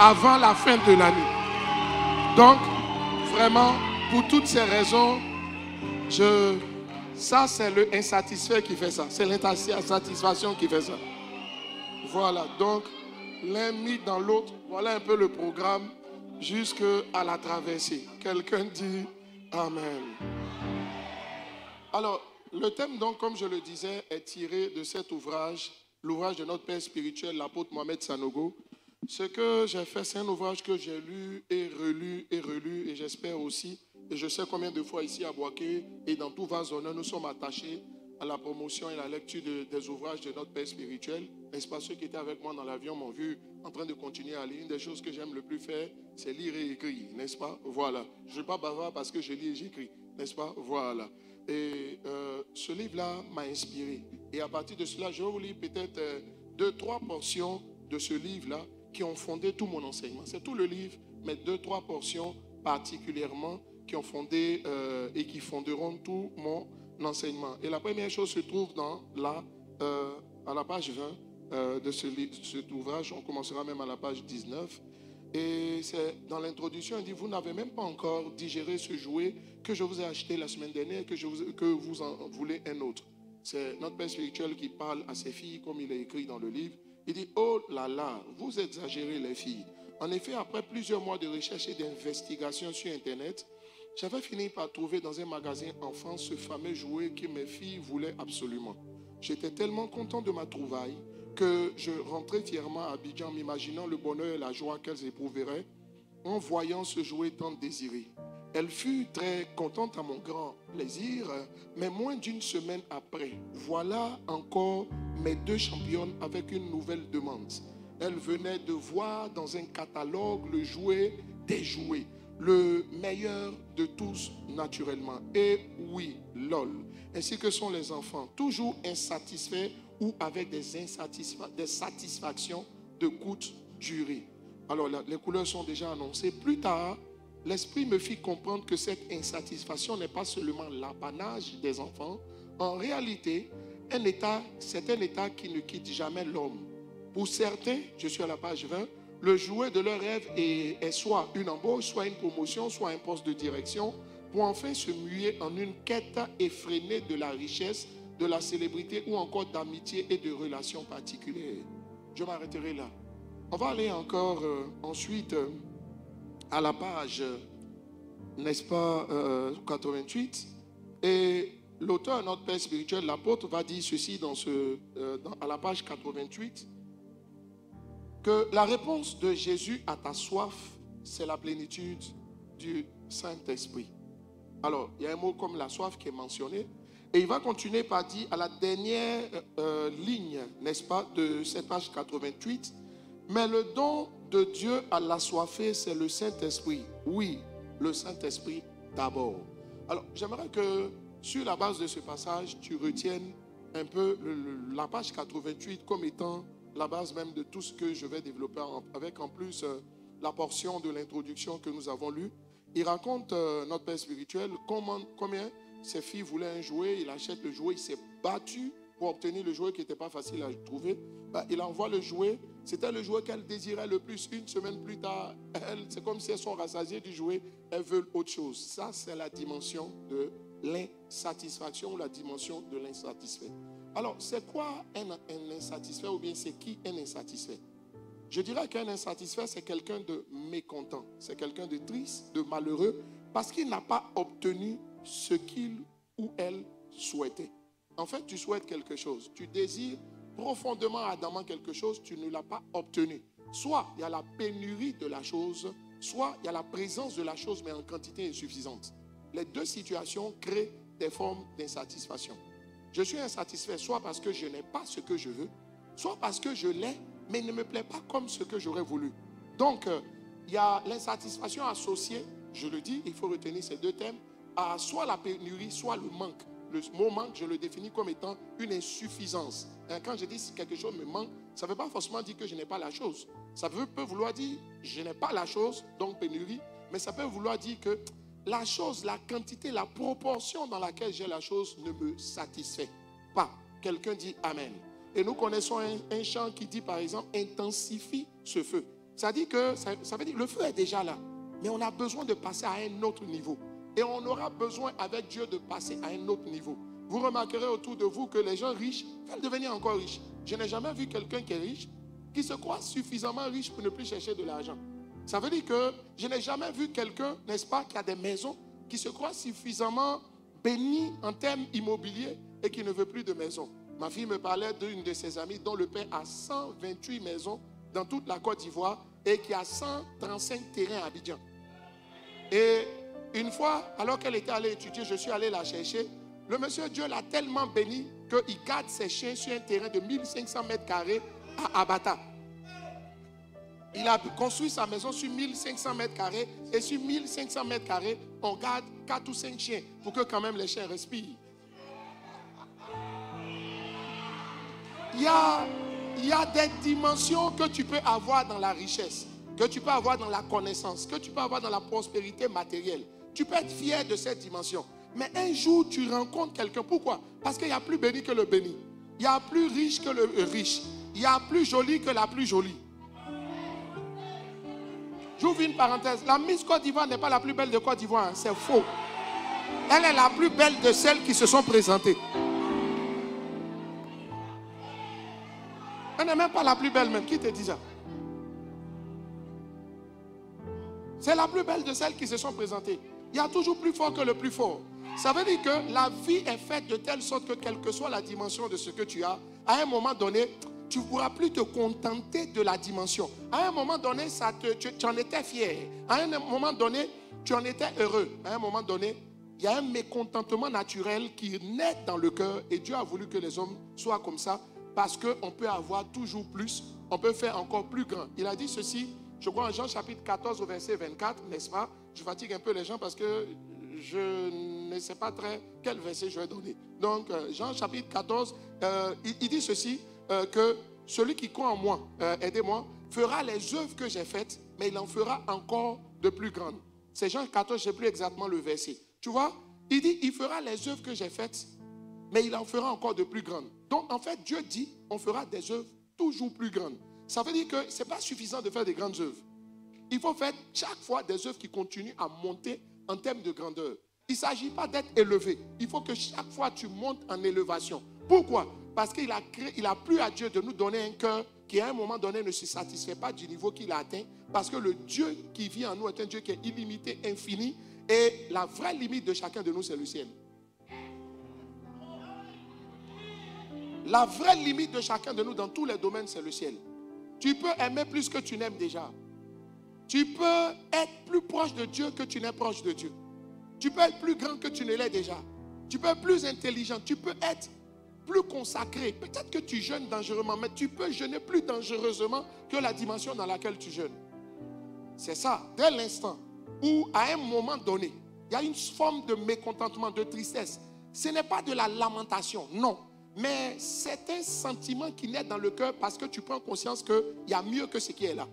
avant la fin de l'année. Donc, vraiment, pour toutes ces raisons, ça c'est le insatisfait qui fait ça. C'est l'insatisfaction qui fait ça. Voilà, donc, l'un mis dans l'autre, voilà un peu le programme jusqu'à la traversée. Quelqu'un dit Amen. Alors, le thème, donc, comme je le disais, est tiré de cet ouvrage, l'ouvrage de notre père spirituel, l'apôtre Mohamed Sanogo. Ce que j'ai fait, c'est un ouvrage que j'ai lu et relu, et j'espère aussi, et je sais combien de fois ici à Boaké et dans tout Vazona, nous sommes attachés à la promotion et la lecture des ouvrages de notre père spirituel. N'est-ce pas, ceux qui étaient avec moi dans l'avion m'ont vu en train de continuer à lire. Une des choses que j'aime le plus faire, c'est lire et écrire, n'est-ce pas? Voilà. Je ne suis pas bavard parce que je lis et j'écris, n'est-ce pas? Voilà. Et ce livre-là m'a inspiré. Et à partir de cela, je vais vous lire peut-être 2-3 portions de ce livre-là qui ont fondé tout mon enseignement. C'est tout le livre, mais 2-3 portions particulièrement qui ont fondé et qui fonderont tout mon enseignement. Et la première chose se trouve à la page 20 de cet ouvrage. On commencera même à la page 19. Et c'est dans l'introduction, il dit, vous n'avez même pas encore digéré ce jouet que je vous ai acheté la semaine dernière, que vous en voulez un autre. C'est notre père spirituel qui parle à ses filles, comme il est écrit dans le livre. Il dit, oh là là, vous exagérez les filles. En effet, après plusieurs mois de recherche et d'investigation sur Internet, j'avais fini par trouver dans un magasin enfant ce fameux jouet que mes filles voulaient absolument. J'étais tellement content de ma trouvaille que je rentrais fièrement à Abidjan, m'imaginant le bonheur et la joie qu'elles éprouveraient en voyant ce jouet tant désiré. Elle fut très contente à mon grand plaisir, mais moins d'une semaine après, voilà encore mes 2 championnes avec une nouvelle demande. Elles venaient de voir dans un catalogue le jouet des jouets, le meilleur de tous naturellement. Et oui, lol, ainsi que sont les enfants, toujours insatisfaits ou avec des satisfactions de courte durée. Alors, les couleurs sont déjà annoncées. Plus tard, l'esprit me fit comprendre que cette insatisfaction n'est pas seulement l'apanage des enfants. En réalité, c'est un état qui ne quitte jamais l'homme. Pour certains, je suis à la page 20, le jouet de leur rêve est soit une embauche, soit une promotion, soit un poste de direction, pour enfin se muer en une quête effrénée de la richesse, de la célébrité ou encore d'amitié et de relations particulières. Je m'arrêterai là. On va aller encore ensuite à la page, n'est-ce pas, 88. Et l'auteur, notre père spirituel, l'apôtre, va dire ceci à la page 88, que la réponse de Jésus à ta soif, c'est la plénitude du Saint-Esprit. Alors, il y a un mot comme la soif qui est mentionné. Et il va continuer par dire à la dernière ligne, n'est-ce pas, de cette page 88, mais le don de Dieu à l'assoiffé, c'est le Saint-Esprit. Oui, le Saint-Esprit d'abord. Alors, j'aimerais que sur la base de ce passage, tu retiennes un peu la page 88 comme étant la base même de tout ce que je vais développer, avec en plus la portion de l'introduction que nous avons lue. Il raconte, notre père spirituel, combien ses filles voulaient un jouet, il achète le jouet, il s'est battu pour obtenir le jouet qui n'était pas facile à trouver. Il envoie le jouet, c'était le jouet qu'elle désirait le plus. Une semaine plus tard, c'est comme si elles sont rassasiées du jouet, elles veulent autre chose. Ça, c'est la dimension de l'insatisfaction ou la dimension de l'insatisfait. Alors, c'est quoi un insatisfait ou bien c'est qui un insatisfait? Je dirais qu'un insatisfait, c'est quelqu'un de mécontent, c'est quelqu'un de triste, de malheureux, parce qu'il n'a pas obtenu ce qu'il ou elle souhaitait. En fait, tu souhaites quelque chose, tu désires profondément, ardemment quelque chose, tu ne l'as pas obtenu. Soit il y a la pénurie de la chose, soit il y a la présence de la chose, mais en quantité insuffisante. Les deux situations créent des formes d'insatisfaction. Je suis insatisfait soit parce que je n'ai pas ce que je veux, soit parce que je l'ai, mais il ne me plaît pas comme ce que j'aurais voulu. Donc, il y a l'insatisfaction associée, je le dis, il faut retenir ces deux thèmes, à soit la pénurie, soit le manque. Le mot manque, je le définis comme étant une insuffisance. Quand je dis que quelque chose me manque, ça ne veut pas forcément dire que je n'ai pas la chose. Ça peut vouloir dire je n'ai pas la chose, donc pénurie, mais ça peut vouloir dire que la chose, la quantité, la proportion dans laquelle j'ai la chose ne me satisfait pas. Quelqu'un dit Amen. Et nous connaissons un chant qui dit par exemple intensifie ce feu. Ça dit que, ça veut dire que le feu est déjà là. Mais on a besoin de passer à un autre niveau. Et on aura besoin avec Dieu de passer à un autre niveau. Vous remarquerez autour de vous que les gens riches veulent devenir encore riches. Je n'ai jamais vu quelqu'un qui est riche, qui se croit suffisamment riche pour ne plus chercher de l'argent. Ça veut dire que je n'ai jamais vu quelqu'un, n'est-ce pas, qui a des maisons, qui se croit suffisamment béni en termes immobiliers et qui ne veut plus de maison. Ma fille me parlait d'une de ses amies dont le père a 128 maisons dans toute la Côte d'Ivoire et qui a 135 terrains à Abidjan. Et une fois, alors qu'elle était allée étudier, je suis allé la chercher. Le monsieur, Dieu l'a tellement béni qu'il garde ses chiens sur un terrain de 1500 mètres carrés à Abata. Il a construit sa maison sur 1500 mètres carrés et sur 1500 mètres carrés, on garde 4 ou 5 chiens pour que quand même les chiens respirent. Il y a des dimensions que tu peux avoir dans la richesse, que tu peux avoir dans la connaissance, que tu peux avoir dans la prospérité matérielle. Tu peux être fier de cette dimension. Mais un jour, tu rencontres quelqu'un. Pourquoi? Parce qu'il y a plus béni que le béni. Il y a plus riche que le riche. Il y a plus joli que la plus jolie. J'ouvre une parenthèse. La Miss Côte d'Ivoire n'est pas la plus belle de Côte d'Ivoire. Hein. C'est faux. Elle est la plus belle de celles qui se sont présentées. Elle n'est même pas la plus belle même. Qui te dit ça? C'est la plus belle de celles qui se sont présentées. Il y a toujours plus fort que le plus fort. Ça veut dire que la vie est faite de telle sorte que quelle que soit la dimension de ce que tu as, à un moment donné, tu ne pourras plus te contenter de la dimension. À un moment donné, tu en étais fier. À un moment donné, tu en étais heureux. À un moment donné, il y a un mécontentement naturel qui naît dans le cœur. Et Dieu a voulu que les hommes soient comme ça parce qu'on peut avoir toujours plus. On peut faire encore plus grand. Il a dit ceci, je crois en Jean chapitre 14 au verset 24, n'est-ce pas? Je fatigue un peu les gens parce que je ne sais pas très quel verset je vais donner. Donc, Jean chapitre 14, il dit ceci, que celui qui croit en moi, aidez-moi, fera les œuvres que j'ai faites, mais il en fera encore de plus grandes. C'est Jean 14, je ne sais plus exactement le verset. Tu vois, il dit, il fera les œuvres que j'ai faites, mais il en fera encore de plus grandes. Donc, en fait, Dieu dit, on fera des œuvres toujours plus grandes. Ça veut dire que ce n'est pas suffisant de faire des grandes œuvres. Il faut faire chaque fois des œuvres qui continuent à monter en termes de grandeur. Il ne s'agit pas d'être élevé. Il faut que chaque fois tu montes en élévation. Pourquoi? Parce qu'il a plu à Dieu de nous donner un cœur qui à un moment donné ne se satisfait pas du niveau qu'il a atteint. Parce que le Dieu qui vit en nous est un Dieu qui est illimité, infini. Et la vraie limite de chacun de nous, c'est le ciel. La vraie limite de chacun de nous dans tous les domaines, c'est le ciel. Tu peux aimer plus que tu n'aimes déjà. Tu peux être plus proche de Dieu que tu n'es proche de Dieu. Tu peux être plus grand que tu ne l'es déjà. Tu peux être plus intelligent. Tu peux être plus consacré. Peut-être que tu jeûnes dangereusement, mais tu peux jeûner plus dangereusement que la dimension dans laquelle tu jeûnes. C'est ça. Dès l'instant où, à un moment donné, il y a une forme de mécontentement, de tristesse. Ce n'est pas de la lamentation, non. Mais c'est un sentiment qui naît dans le cœur parce que tu prends conscience qu'il y a mieux que ce qui est là.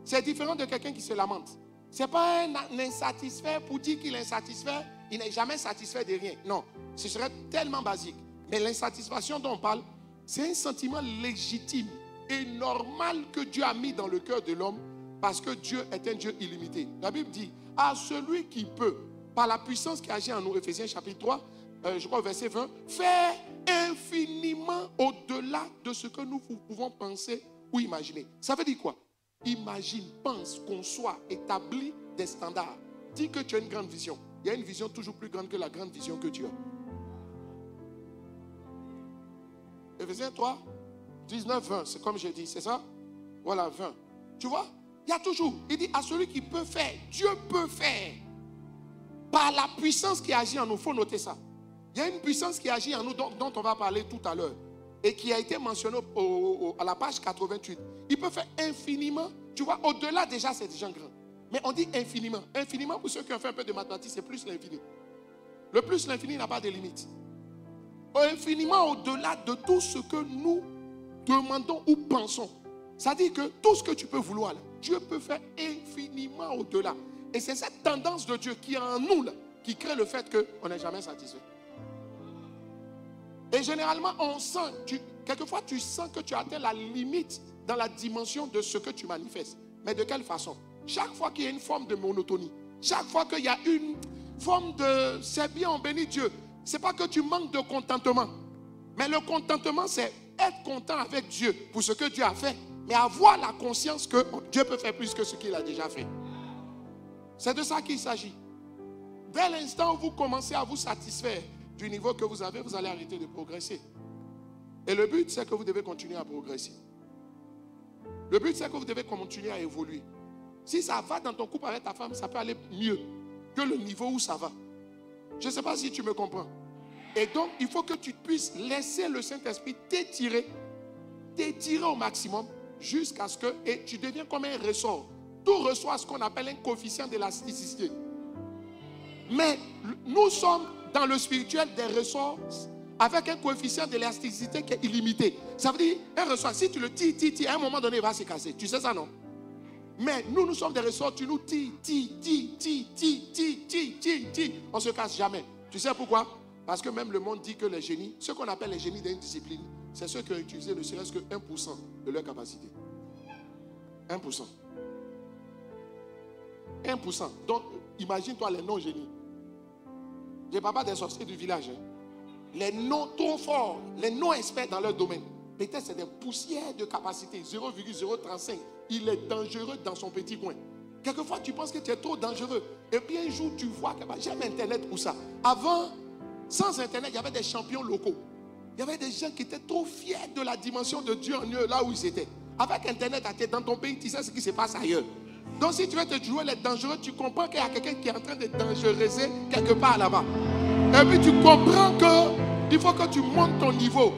C'est différent de quelqu'un qui se lamente. Ce n'est pas un insatisfait pour dire qu'il est insatisfait. Il n'est jamais satisfait de rien. Non, ce serait tellement basique. Mais l'insatisfaction dont on parle, c'est un sentiment légitime et normal que Dieu a mis dans le cœur de l'homme parce que Dieu est un Dieu illimité. La Bible dit, à celui qui peut, par la puissance qui agit en nous, Éphésiens chapitre 3, je crois au verset 20, faire infiniment au-delà de ce que nous pouvons penser ou imaginer. Ça veut dire quoi? Imagine, pense, conçoit, établit des standards. Dis que tu as une grande vision. Il y a une vision toujours plus grande que la grande vision que tu as. Éphésiens 3, 19, 20, c'est comme j'ai dit, c'est ça? Voilà, 20. Tu vois? Il y a toujours, il dit à celui qui peut faire, Dieu peut faire. Par la puissance qui agit en nous, il faut noter ça. Il y a une puissance qui agit en nous dont on va parler tout à l'heure. Et qui a été mentionné à la page 88. Il peut faire infiniment. Tu vois, au-delà déjà, c'est déjà grand. Mais on dit infiniment. Infiniment, pour ceux qui ont fait un peu de mathématiques, c'est plus l'infini. Le plus l'infini n'a pas de limite. Infiniment au-delà de tout ce que nous demandons ou pensons. Ça dit que tout ce que tu peux vouloir, là, Dieu peut faire infiniment au-delà. Et c'est cette tendance de Dieu qui est en nous, là, qui crée le fait qu'on n'est jamais satisfait. Et généralement, on sent, quelquefois tu sens que tu atteins la limite dans la dimension de ce que tu manifestes. Mais de quelle façon? Chaque fois qu'il y a une forme de monotonie, chaque fois qu'il y a une forme de c'est bien, on bénit Dieu. Ce n'est pas que tu manques de contentement. Mais le contentement, c'est être content avec Dieu pour ce que Dieu a fait. Mais avoir la conscience que Dieu peut faire plus que ce qu'il a déjà fait. C'est de ça qu'il s'agit. Dès l'instant où vous commencez à vous satisfaire du niveau que vous avez, vous allez arrêter de progresser. Et le but, c'est que vous devez continuer à progresser. Le but, c'est que vous devez continuer à évoluer. Si ça va dans ton couple avec ta femme, ça peut aller mieux que le niveau où ça va. Je ne sais pas si tu me comprends. Et donc, il faut que tu puisses laisser le Saint-Esprit t'étirer au maximum jusqu'à ce que, et tu deviens comme un ressort. Tout reçoit ce qu'on appelle un coefficient d'élasticité. Mais nous sommes dans le spirituel des ressorts avec un coefficient d'élasticité qui est illimité. Ça veut dire, un ressort, si tu le tires, à un moment donné, il va se casser. Tu sais ça, non? Mais nous sommes des ressorts, tu nous tires. On ne se casse jamais. Tu sais pourquoi? Parce que même le monde dit que les génies, ce qu'on appelle les génies d'une discipline, c'est ceux qui ont utilisé ne serait-ce que 1% de leur capacité. 1%. 1%. Donc, imagine-toi les non-génies. Je ne parle pas des sorciers du village. Hein. Les non trop forts, les non-experts dans leur domaine. Peut-être c'est des poussières de capacité, 0,035. Il est dangereux dans son petit coin. Quelquefois, tu penses que tu es trop dangereux. Et puis un jour, tu vois que j'aime Internet pour ça. Avant, sans Internet, il y avait des champions locaux. Il y avait des gens qui étaient trop fiers de la dimension de Dieu en eux, là où ils étaient. Avec Internet, dans ton pays, tu sais ce qui se passe ailleurs. Donc si tu veux te jouer les dangereux, tu comprends qu'il y a quelqu'un qui est en train de dangereuser quelque part là-bas. Et puis tu comprends qu'il faut que tu montes ton niveau.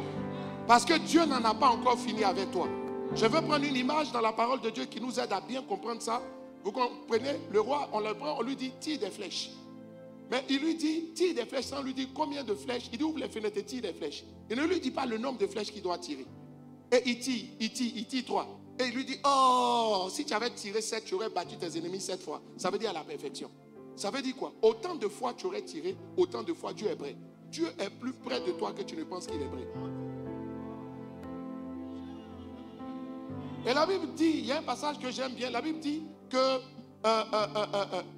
Parce que Dieu n'en a pas encore fini avec toi. Je veux prendre une image dans la parole de Dieu qui nous aide à bien comprendre ça. Vous comprenez? Le roi, on le prend, on lui dit tire des flèches. Mais il lui dit tire des flèches sans lui dire combien de flèches. Il dit ouvre les fenêtres et tire des flèches. Il ne lui dit pas le nombre de flèches qu'il doit tirer. Et il tire 3. Et il lui dit, oh, si tu avais tiré 7, tu aurais battu tes ennemis 7 fois. Ça veut dire à la perfection. Ça veut dire quoi? Autant de fois tu aurais tiré, autant de fois Dieu est prêt. Dieu est plus près de toi que tu ne penses qu'il est prêt. Et la Bible dit, il y a un passage que j'aime bien, la Bible dit que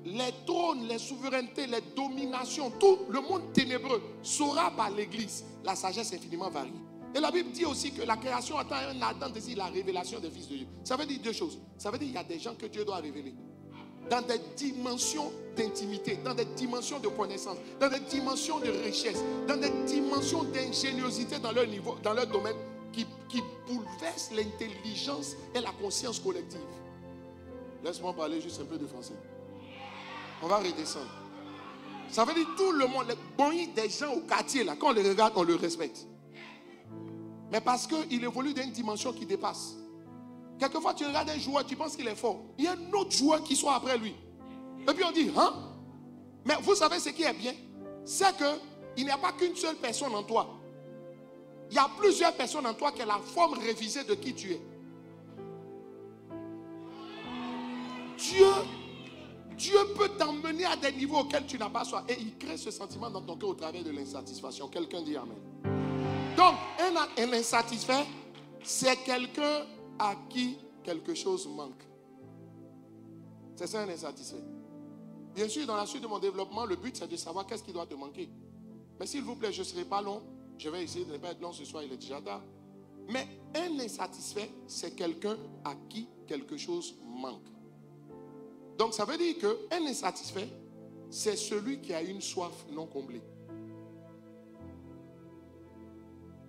les trônes, les souverainetés, les dominations, tout le monde ténébreux saura par l'Église la sagesse infiniment variée. Et la Bible dit aussi que la création attend un ardent désir, la révélation des fils de Dieu. Ça veut dire deux choses. Ça veut dire qu'il y a des gens que Dieu doit révéler. Dans des dimensions d'intimité, dans des dimensions de connaissance, dans des dimensions de richesse, dans des dimensions d'ingéniosité dans leur niveau, dans leur domaine, qui bouleversent l'intelligence et la conscience collective. Laisse-moi parler juste un peu de français. On va redescendre. Ça veut dire tout le monde, des gens au quartier, là, quand on les regarde, on le respecte. Mais parce qu'il évolue dans une dimension qui dépasse. Quelquefois, tu regardes un joueur, tu penses qu'il est fort. Il y a un autre joueur qui soit après lui. Et puis on dit, hein? Mais vous savez ce qui est bien? C'est qu'il n'y a pas qu'une seule personne en toi. Il y a plusieurs personnes en toi qui est la forme révisée de qui tu es. Dieu peut t'emmener à des niveaux auxquels tu n'as pas soif. Et il crée ce sentiment dans ton cœur au travers de l'insatisfaction. Quelqu'un dit amen. Donc, un insatisfait, c'est quelqu'un à qui quelque chose manque. C'est ça un insatisfait. Bien sûr, dans la suite de mon développement, le but c'est de savoir qu'est-ce qui doit te manquer. Mais s'il vous plaît, je ne serai pas long. Je vais essayer de ne pas être long ce soir, il est déjà tard. Mais un insatisfait, c'est quelqu'un à qui quelque chose manque. Donc ça veut dire qu'un insatisfait, c'est celui qui a une soif non comblée.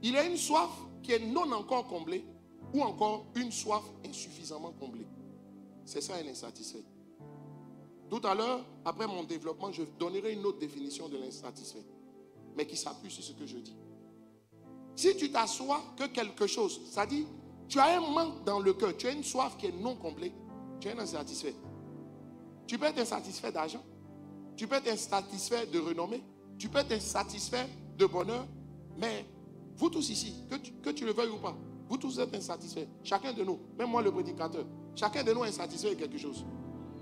Il a une soif qui est non encore comblée ou encore une soif insuffisamment comblée. C'est ça un insatisfait. Tout à l'heure, après mon développement, je donnerai une autre définition de l'insatisfait, mais qui s'appuie sur ce que je dis. Si tu t'assois que quelque chose, ça dit, tu as un manque dans le cœur, tu as une soif qui est non comblée, tu es un insatisfait. Tu peux être insatisfait d'argent, tu peux être insatisfait de renommée, tu peux être insatisfait de bonheur, mais vous tous ici, que tu le veuilles ou pas, vous tous êtes insatisfaits. Chacun de nous, même moi le prédicateur, chacun de nous est insatisfait de quelque chose.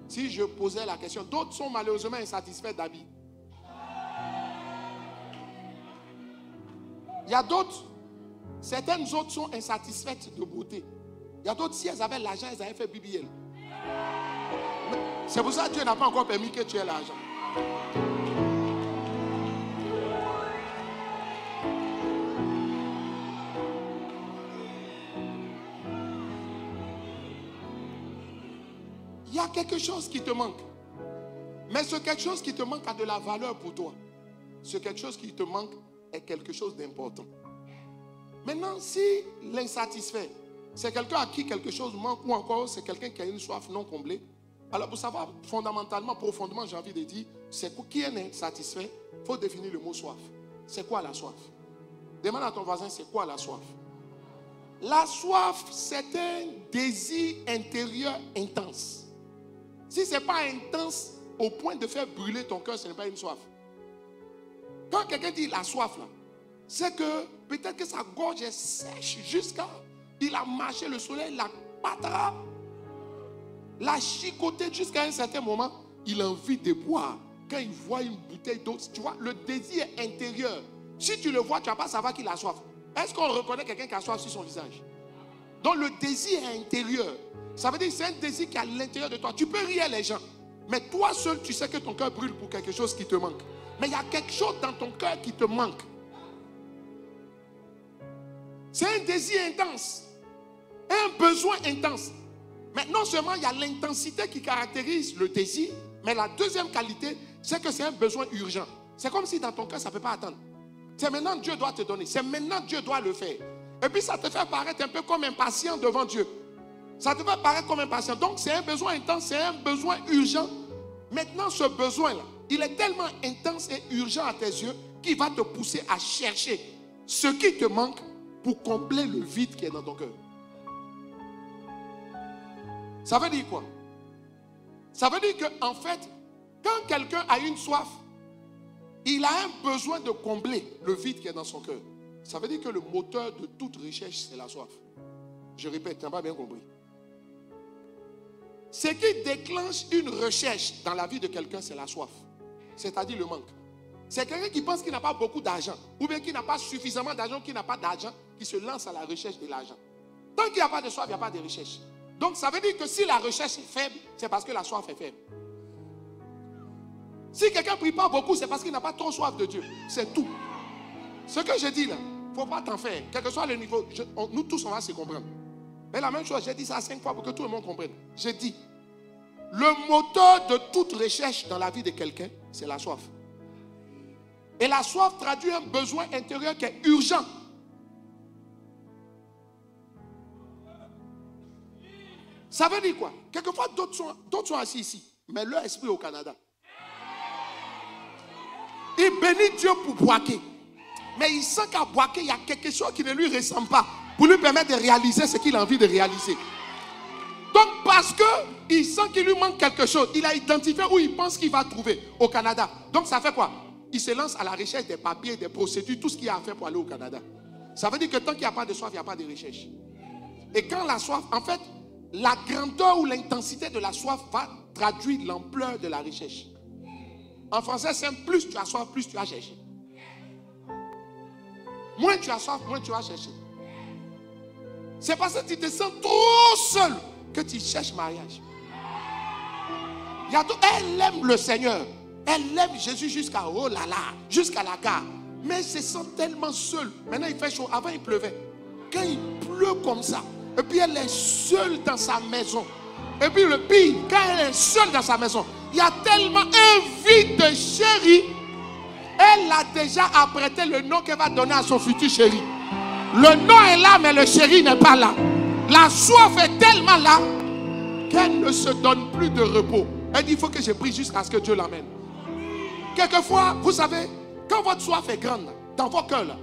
Si je posais la question, d'autres sont malheureusement insatisfaits d'habits. Il y a d'autres, certaines autres sont insatisfaites de beauté. Il y a d'autres, si elles avaient l'argent, elles avaient fait BBL. C'est pour ça que Dieu n'a pas encore permis que tu aies l'argent. Il y a quelque chose qui te manque. Mais ce quelque chose qui te manque a de la valeur pour toi. Ce quelque chose qui te manque est quelque chose d'important. Maintenant, si l'insatisfait, c'est quelqu'un à qui quelque chose manque, ou encore c'est quelqu'un qui a une soif non comblée, alors pour savoir fondamentalement, profondément, j'ai envie de dire, c'est qui est insatisfait, il faut définir le mot soif. C'est quoi la soif? Demande à ton voisin, c'est quoi la soif? La soif, c'est un désir intérieur intense. Si ce n'est pas intense au point de faire brûler ton cœur, ce n'est pas une soif. Quand quelqu'un dit la soif, là, c'est que peut-être que sa gorge est sèche jusqu'à... Il a marché, le soleil l'a patara, l'a chicoté jusqu'à un certain moment. Il a envie de boire. Quand il voit une bouteille d'eau, tu vois, le désir intérieur. Si tu le vois, tu ne vas pas savoir qu'il a soif. Est-ce qu'on reconnaît quelqu'un qui a soif sur son visage? Donc le désir est intérieur. Ça veut dire que c'est un désir qui est à l'intérieur de toi. Tu peux rire les gens. Mais toi seul, tu sais que ton cœur brûle pour quelque chose qui te manque. Mais il y a quelque chose dans ton cœur qui te manque. C'est un désir intense. Un besoin intense. Mais non seulement il y a l'intensité qui caractérise le désir, mais la deuxième qualité, c'est que c'est un besoin urgent. C'est comme si dans ton cœur, ça ne peut pas attendre. C'est maintenant que Dieu doit te donner. C'est maintenant que Dieu doit le faire. Et puis ça te fait paraître un peu comme impatient devant Dieu. Ça te fait paraître comme impatient. Donc c'est un besoin intense, c'est un besoin urgent. Maintenant ce besoin-là, il est tellement intense et urgent à tes yeux qu'il va te pousser à chercher ce qui te manque pour combler le vide qui est dans ton cœur. Ça veut dire quoi? Ça veut dire qu'en fait, quand quelqu'un a une soif, il a un besoin de combler le vide qui est dans son cœur. Ça veut dire que le moteur de toute recherche, c'est la soif. Je répète, tu n'as pas bien compris. Ce qui déclenche une recherche dans la vie de quelqu'un, c'est la soif. C'est-à-dire le manque. C'est quelqu'un qui pense qu'il n'a pas beaucoup d'argent, ou bien qui n'a pas suffisamment d'argent, qui n'a pas d'argent, qui se lance à la recherche de l'argent. Tant qu'il n'y a pas de soif, il n'y a pas de recherche. Donc ça veut dire que si la recherche est faible, c'est parce que la soif est faible. Si quelqu'un ne prie pas beaucoup, c'est parce qu'il n'a pas trop soif de Dieu. C'est tout. Ce que je dis là, il ne faut pas t'en faire. Quel que soit le niveau, nous tous on va se comprendre. Mais la même chose, j'ai dit ça 5 fois pour que tout le monde comprenne. J'ai dit, le moteur de toute recherche dans la vie de quelqu'un, c'est la soif. Et la soif traduit un besoin intérieur qui est urgent. Ça veut dire quoi? Quelquefois, d'autres sont assis ici, mais leur esprit au Canada. Il bénit Dieu pour Boaké. Mais il sent qu'à Boaké, il y a quelque chose qui ne lui ressemble pas pour lui permettre de réaliser ce qu'il a envie de réaliser. Donc, parce qu'il sent qu'il lui manque quelque chose, il a identifié où il pense qu'il va trouver au Canada. Donc, ça fait quoi? Il se lance à la recherche des papiers, des procédures, tout ce qu'il y a à faire pour aller au Canada. Ça veut dire que tant qu'il n'y a pas de soif, il n'y a pas de recherche. Et quand la soif, en fait, la grandeur ou l'intensité de la soif va traduire l'ampleur de la recherche. En français, c'est plus tu as soif, plus tu as cherché. Moins tu as soif, moins tu vas chercher. C'est parce que tu te sens trop seul que tu cherches mariage. Elle aime le Seigneur. Elle aime Jésus jusqu'à oh là là, jusqu'à la gare. Mais elle se sent tellement seule. Maintenant il fait chaud. Avant il pleuvait. Quand il pleut comme ça, et puis elle est seule dans sa maison. Et puis le pire, quand elle est seule dans sa maison, il y a tellement un vide de chéri. Elle a déjà apprêté le nom qu'elle va donner à son futur chéri. Le nom est là, mais le chéri n'est pas là. La soif est tellement là qu'elle ne se donne plus de repos. Elle dit, il faut que je prie jusqu'à ce que Dieu l'amène. Quelquefois, vous savez, quand votre soif est grande, dans vos cœurs, là,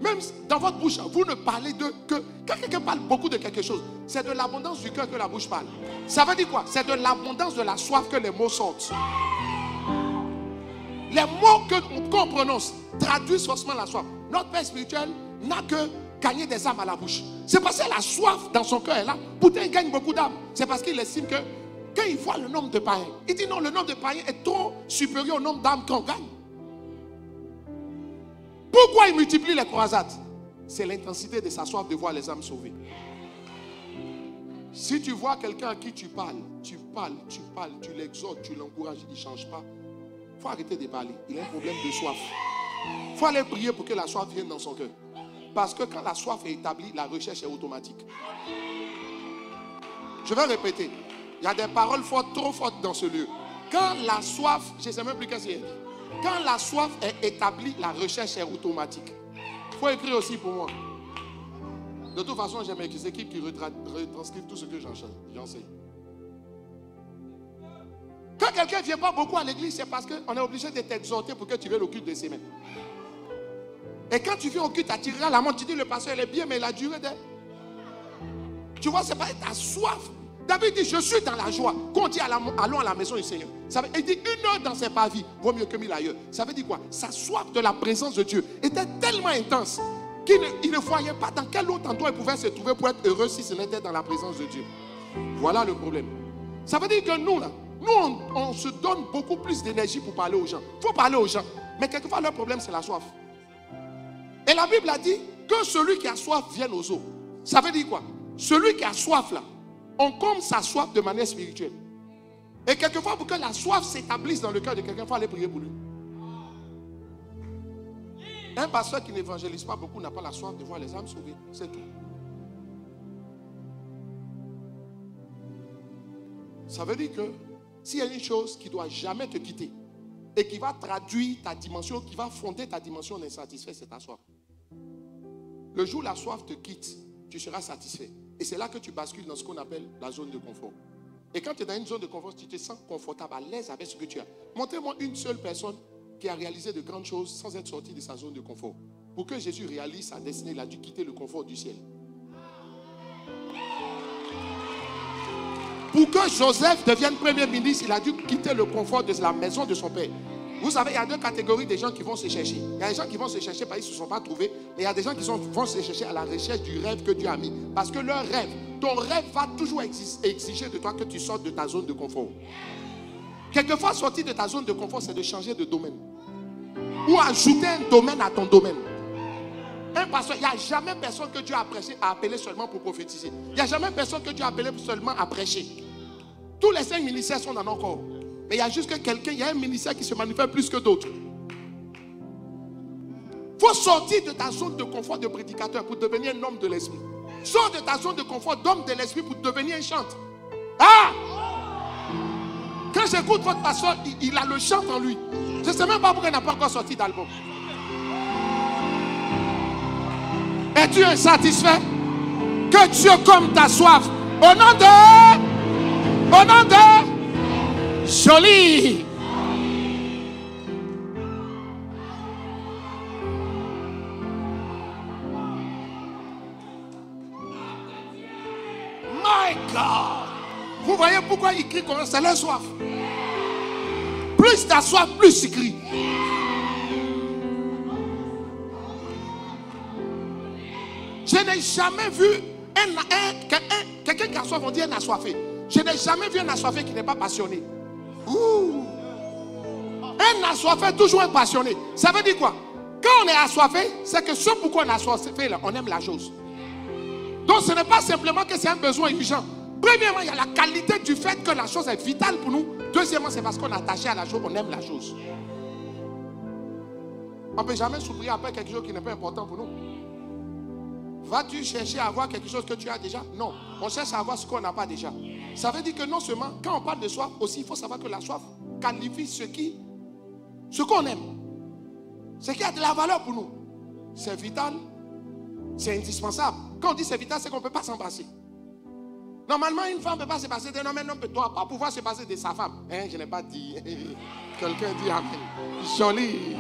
même dans votre bouche, vous ne parlez que... Quand quelqu'un parle beaucoup de quelque chose, c'est de l'abondance du cœur que la bouche parle. Ça veut dire quoi? C'est de l'abondance de la soif que les mots sortent. Les mots qu'on prononce traduisent forcément la soif. Notre Père spirituel n'a que gagné des âmes à la bouche. C'est parce que la soif dans son cœur est là. Pourtant, il gagne beaucoup d'âmes. C'est parce qu'il estime que quand il voit le nombre de païens, il dit non, le nombre de païens est trop supérieur au nombre d'âmes qu'on gagne. Pourquoi il multiplie les croisades? C'est l'intensité de sa soif de voir les âmes sauvées. Si tu vois quelqu'un à qui tu parles, tu l'exhortes, tu l'encourages, il ne change pas, il faut arrêter de parler. Il a un problème de soif. Il faut aller prier pour que la soif vienne dans son cœur. Parce que quand la soif est établie, la recherche est automatique. Je vais répéter. Il y a des paroles fortes, trop fortes dans ce lieu. Quand la soif, je ne sais même plus qu'est-ce qu'il y a dit. Quand la soif est établie, la recherche est automatique. Il faut écrire aussi pour moi. De toute façon, j'ai mes équipes qui retranscrivent tout ce que j'enseigne. Quand quelqu'un ne vient pas beaucoup à l'église, c'est parce qu'on est obligé de t'exhorter pour que tu viennes au culte de semaine. Et quand tu viens au culte, tu attireras la montre, tu dis le pasteur il est bien, mais il a duré des... Tu vois, c'est pas ta soif. David dit, je suis dans la joie. Quand on dit allons à la maison du Seigneur, il dit 1 heure dans ses pavis vaut mieux que 1000 ailleurs. Ça veut dire quoi? Sa soif de la présence de Dieu était tellement intense qu'il ne voyait pas dans quel autre endroit il pouvait se trouver pour être heureux si ce n'était dans la présence de Dieu. Voilà le problème. Ça veut dire que nous, on se donne beaucoup plus d'énergie pour parler aux gens. Il faut parler aux gens. Mais quelquefois, leur problème, c'est la soif. Et la Bible a dit que celui qui a soif vienne aux eaux. Ça veut dire quoi? Celui qui a soif là, on comble sa soif de manière spirituelle. Et quelquefois, pour que la soif s'établisse dans le cœur de quelqu'un, il faut aller prier pour lui. Un pasteur qui n'évangélise pas beaucoup n'a pas la soif de voir les âmes sauvées. C'est tout. Ça veut dire que s'il y a une chose qui ne doit jamais te quitter et qui va traduire ta dimension, qui va fonder ta dimension d'insatisfait, c'est ta soif. Le jour où la soif te quitte, tu seras satisfait. Et c'est là que tu bascules dans ce qu'on appelle la zone de confort. Et quand tu es dans une zone de confort, tu te sens confortable, à l'aise avec ce que tu as. Montrez-moi une seule personne qui a réalisé de grandes choses sans être sorti de sa zone de confort. Pour que Jésus réalise sa destinée, il a dû quitter le confort du ciel. Pour que Joseph devienne premier ministre, il a dû quitter le confort de la maison de son père. Vous savez, il y a 2 catégories de gens qui vont se chercher. Il y a des gens qui vont se chercher parce qu'ils ne se sont pas trouvés. Mais il y a des gens qui vont se chercher à la recherche du rêve que Dieu a mis. Parce que leur rêve, ton rêve va toujours exiger de toi que tu sortes de ta zone de confort. Quelquefois, sortir de ta zone de confort, c'est de changer de domaine. Ou ajouter un domaine à ton domaine. Un pasteur, il n'y a jamais personne que Dieu a appelé seulement pour prophétiser. Il n'y a jamais personne que Dieu a appelé seulement à prêcher. Tous les 5 ministères sont dans nos corps. Mais il y a juste que quelqu'un, il y a un ministère qui se manifeste plus que d'autres. Il faut sortir de ta zone de confort de prédicateur pour devenir un homme de l'esprit. Sors de ta zone de confort d'homme de l'esprit pour devenir un chanteur. Ah! Quand j'écoute votre pasteur, il a le chant en lui. Je ne sais même pas pourquoi il n'a pas encore sorti d'album. Es-tu insatisfait? Que Dieu comme ta soif. Au nom de Jolie. My God. Vous voyez pourquoi il crie comme ça? C'est leur soif. Plus ta soif, plus il crie. Je n'ai jamais vu quelqu'un qui a soif, on dit un assoiffé. Je n'ai jamais vu un assoiffé qui n'est pas passionné. Ouh. Un assoiffé est toujours un passionné. Ça veut dire quoi? Quand on est assoiffé, c'est que ce pourquoi on est assoiffé là, on aime la chose. Donc ce n'est pas simplement que c'est un besoin urgent. Premièrement, il y a la qualité du fait que la chose est vitale pour nous. Deuxièmement, c'est parce qu'on est attaché à la chose, on aime la chose. On ne peut jamais s'ouvrir après quelque chose qui n'est pas important pour nous. Vas-tu chercher à avoir quelque chose que tu as déjà? Non. On cherche à avoir ce qu'on n'a pas déjà. Ça veut dire que non seulement, quand on parle de soif, aussi il faut savoir que la soif qualifie ce qu'on aime. Ce qui a de la valeur pour nous. C'est vital, c'est indispensable. Quand on dit c'est vital, c'est qu'on ne peut pas s'en passer. Normalement, une femme ne peut pas se passer d'un homme, un homme ne doit pas pouvoir se passer de sa femme. Hein, je n'ai pas dit. Quelqu'un dit amen. Joli.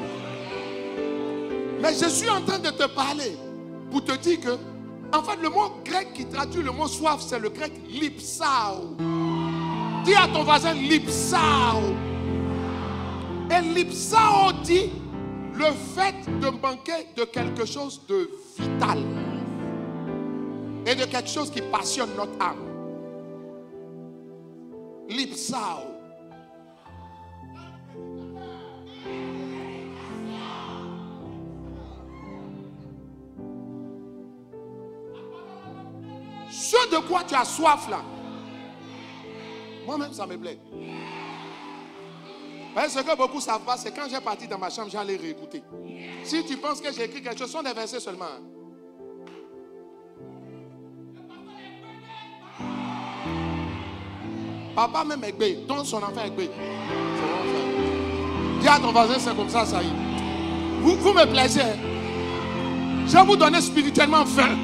Mais je suis en train de te parler pour te dire que, en fait, le mot grec qui traduit le mot soif, c'est le grec lipsao. Dis à ton voisin lipsao. Et lipsao dit le fait de manquer de quelque chose de vital et de quelque chose qui passionne notre âme. Lipsao. Ce de quoi tu as soif là. Moi-même, ça me plaît. Ce que beaucoup ne savent pas, c'est quand j'ai parti dans ma chambre, j'allais réécouter. Si tu penses que j'ai écrit quelque chose, ce sont des versets seulement. Papa même est bé, donne son enfant est bé. Dis à ton voisin, c'est comme ça y est. Vous me plaisez. Je vais vous donner spirituellement faim.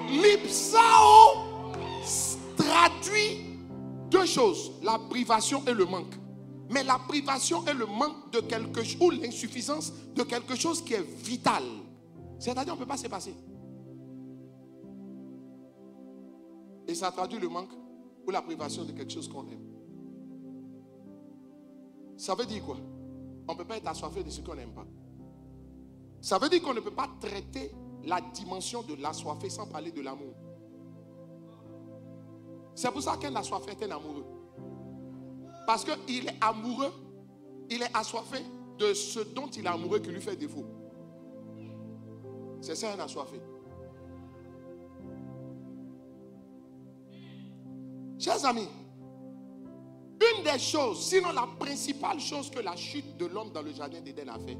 L'ipsao traduit deux choses, la privation et le manque. Mais la privation et le manque de quelque chose, ou l'insuffisance de quelque chose qui est vital. C'est-à-dire on ne peut pas se passer. Et ça traduit le manque ou la privation de quelque chose qu'on aime. Ça veut dire quoi? On ne peut pas être assoiffé de ce qu'on n'aime pas. Ça veut dire qu'on ne peut pas traiter la dimension de l'assoiffé sans parler de l'amour. C'est pour ça qu'un assoiffé est un amoureux. Parce qu'il est amoureux, il est assoiffé de ce dont il est amoureux qui lui fait défaut. C'est ça un assoiffé. Chers amis, une des choses, sinon la principale chose que la chute de l'homme dans le jardin d'Éden a fait,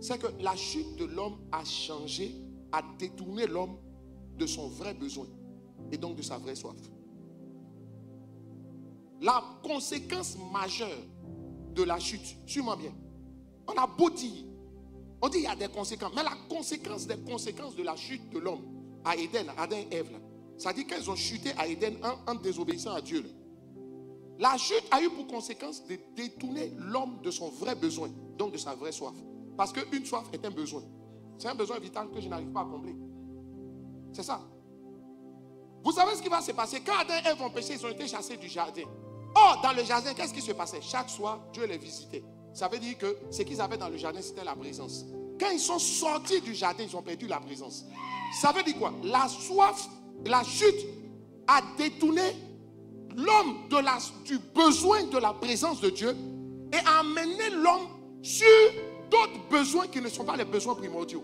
c'est que la chute de l'homme a changé, a détourné l'homme de son vrai besoin et donc de sa vraie soif. La conséquence majeure de la chute, suis-moi bien, on a beau dire, on dit qu'il y a des conséquences, mais la conséquence des conséquences de la chute de l'homme à Éden, Adam et Ève, ça dit qu'elles ont chuté à Éden en désobéissant à Dieu. Là. La chute a eu pour conséquence de détourner l'homme de son vrai besoin, donc de sa vraie soif. Parce qu'une soif est un besoin. C'est un besoin vital que je n'arrive pas à combler. C'est ça. Vous savez ce qui va se passer? Quand Adam et Ève ont péché, ils ont été chassés du jardin. Or, dans le jardin, qu'est-ce qui se passait? Chaque soir, Dieu les visitait. Ça veut dire que ce qu'ils avaient dans le jardin, c'était la présence. Quand ils sont sortis du jardin, ils ont perdu la présence. Ça veut dire quoi? La soif, la chute a détourné l'homme du besoin de la présence de Dieu et a amené l'homme sur d'autres besoins qui ne sont pas les besoins primordiaux.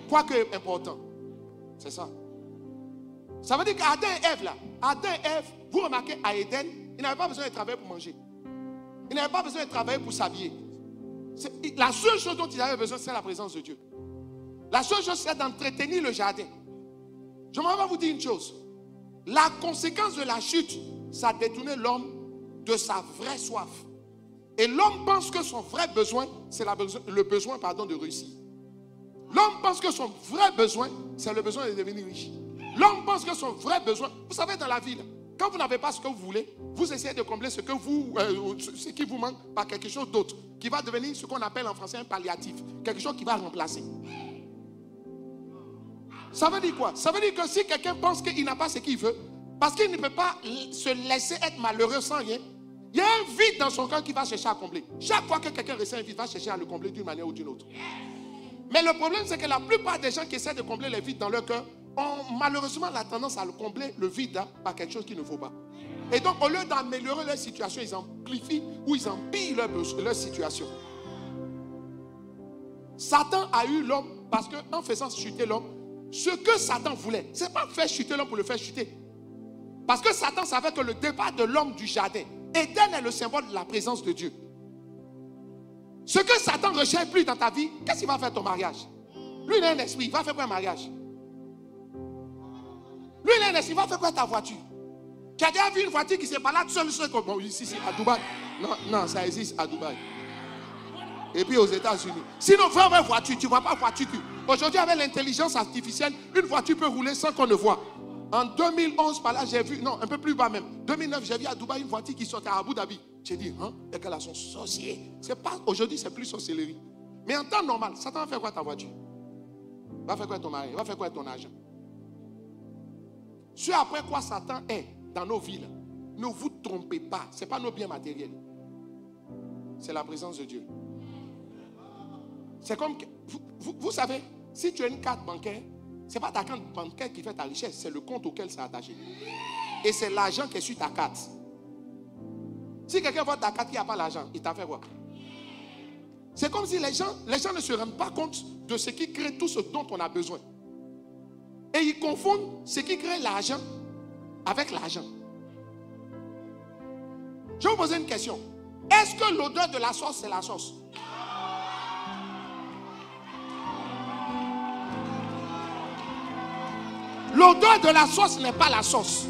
Quoique important. C'est ça. Ça veut dire qu'Adam et Ève, là, Adam et Ève, vous remarquez, à Éden, ils n'avaient pas besoin de travailler pour manger. Ils n'avaient pas besoin de travailler pour s'habiller. La seule chose dont ils avaient besoin, c'est la présence de Dieu. La seule chose, c'est d'entretenir le jardin. Je m'en vais vous dire une chose. La conséquence de la chute, ça a détourné l'homme de sa vraie soif. Et l'homme pense que son vrai besoin, c'est le besoin de réussir. L'homme pense que son vrai besoin, c'est le besoin de devenir riche. L'homme pense que son vrai besoin, vous savez, dans la vie, là, quand vous n'avez pas ce que vous voulez, vous essayez de combler ce qui vous manque par quelque chose d'autre, qui va devenir ce qu'on appelle en français un palliatif, quelque chose qui va remplacer. Ça veut dire quoi? Ça veut dire que si quelqu'un pense qu'il n'a pas ce qu'il veut, parce qu'il ne peut pas se laisser être malheureux sans rien, il y a un vide dans son cœur qui va chercher à combler. Chaque fois que quelqu'un ressent un vide, il va chercher à le combler d'une manière ou d'une autre. Mais le problème, c'est que la plupart des gens qui essaient de combler les vides dans leur cœur ont malheureusement la tendance à le combler le vide par quelque chose qu'il ne faut pas. Et donc, au lieu d'améliorer leur situation, ils amplifient ou ils empirent leur situation. Satan a eu l'homme parce qu'en faisant chuter l'homme, ce que Satan voulait, ce n'est pas faire chuter l'homme pour le faire chuter. Parce que Satan savait que le départ de l'homme du jardin, Éden est le symbole de la présence de Dieu. Ce que Satan ne recherche plus dans ta vie, qu'est-ce qu'il va faire ton mariage? Lui, il a un esprit, il va faire quoi un mariage? Lui, il a un esprit, il va faire quoi ta voiture? Tu as déjà vu une voiture qui se balade seule, comme ici, à Dubaï? Non, ça existe à Dubaï. Et puis aux États-Unis. Sinon, vraie voiture, tu ne vois pas voiture. Aujourd'hui, avec l'intelligence artificielle, une voiture peut rouler sans qu'on ne voit. En 2011, par là, j'ai vu, non, un peu plus bas même. 2009, j'ai vu à Dubaï une voiture qui sortait à Abu Dhabi. J'ai dit, et qu'elle a son sorcier. Aujourd'hui, c'est plus sorcellerie. Mais en temps normal, Satan va faire quoi ta voiture? Va faire quoi ton mari? Va faire quoi ton argent? Ce après quoi Satan est dans nos villes, ne vous trompez pas. Ce n'est pas nos biens matériels. C'est la présence de Dieu. C'est comme, vous savez, si tu as une carte bancaire, ce n'est pas ta carte bancaire qui fait ta richesse, c'est le compte auquel c'est attaché. Et c'est l'argent qui est sur ta carte. Si quelqu'un voit ta carte qui n'a pas l'argent, il t'a fait quoi? C'est comme si les gens ne se rendent pas compte de ce qui crée tout ce dont on a besoin. Et ils confondent ce qui crée l'argent avec l'argent. Je vais vous poser une question. Est-ce que l'odeur de la sauce, c'est la sauce? L'odeur de la sauce n'est pas la sauce.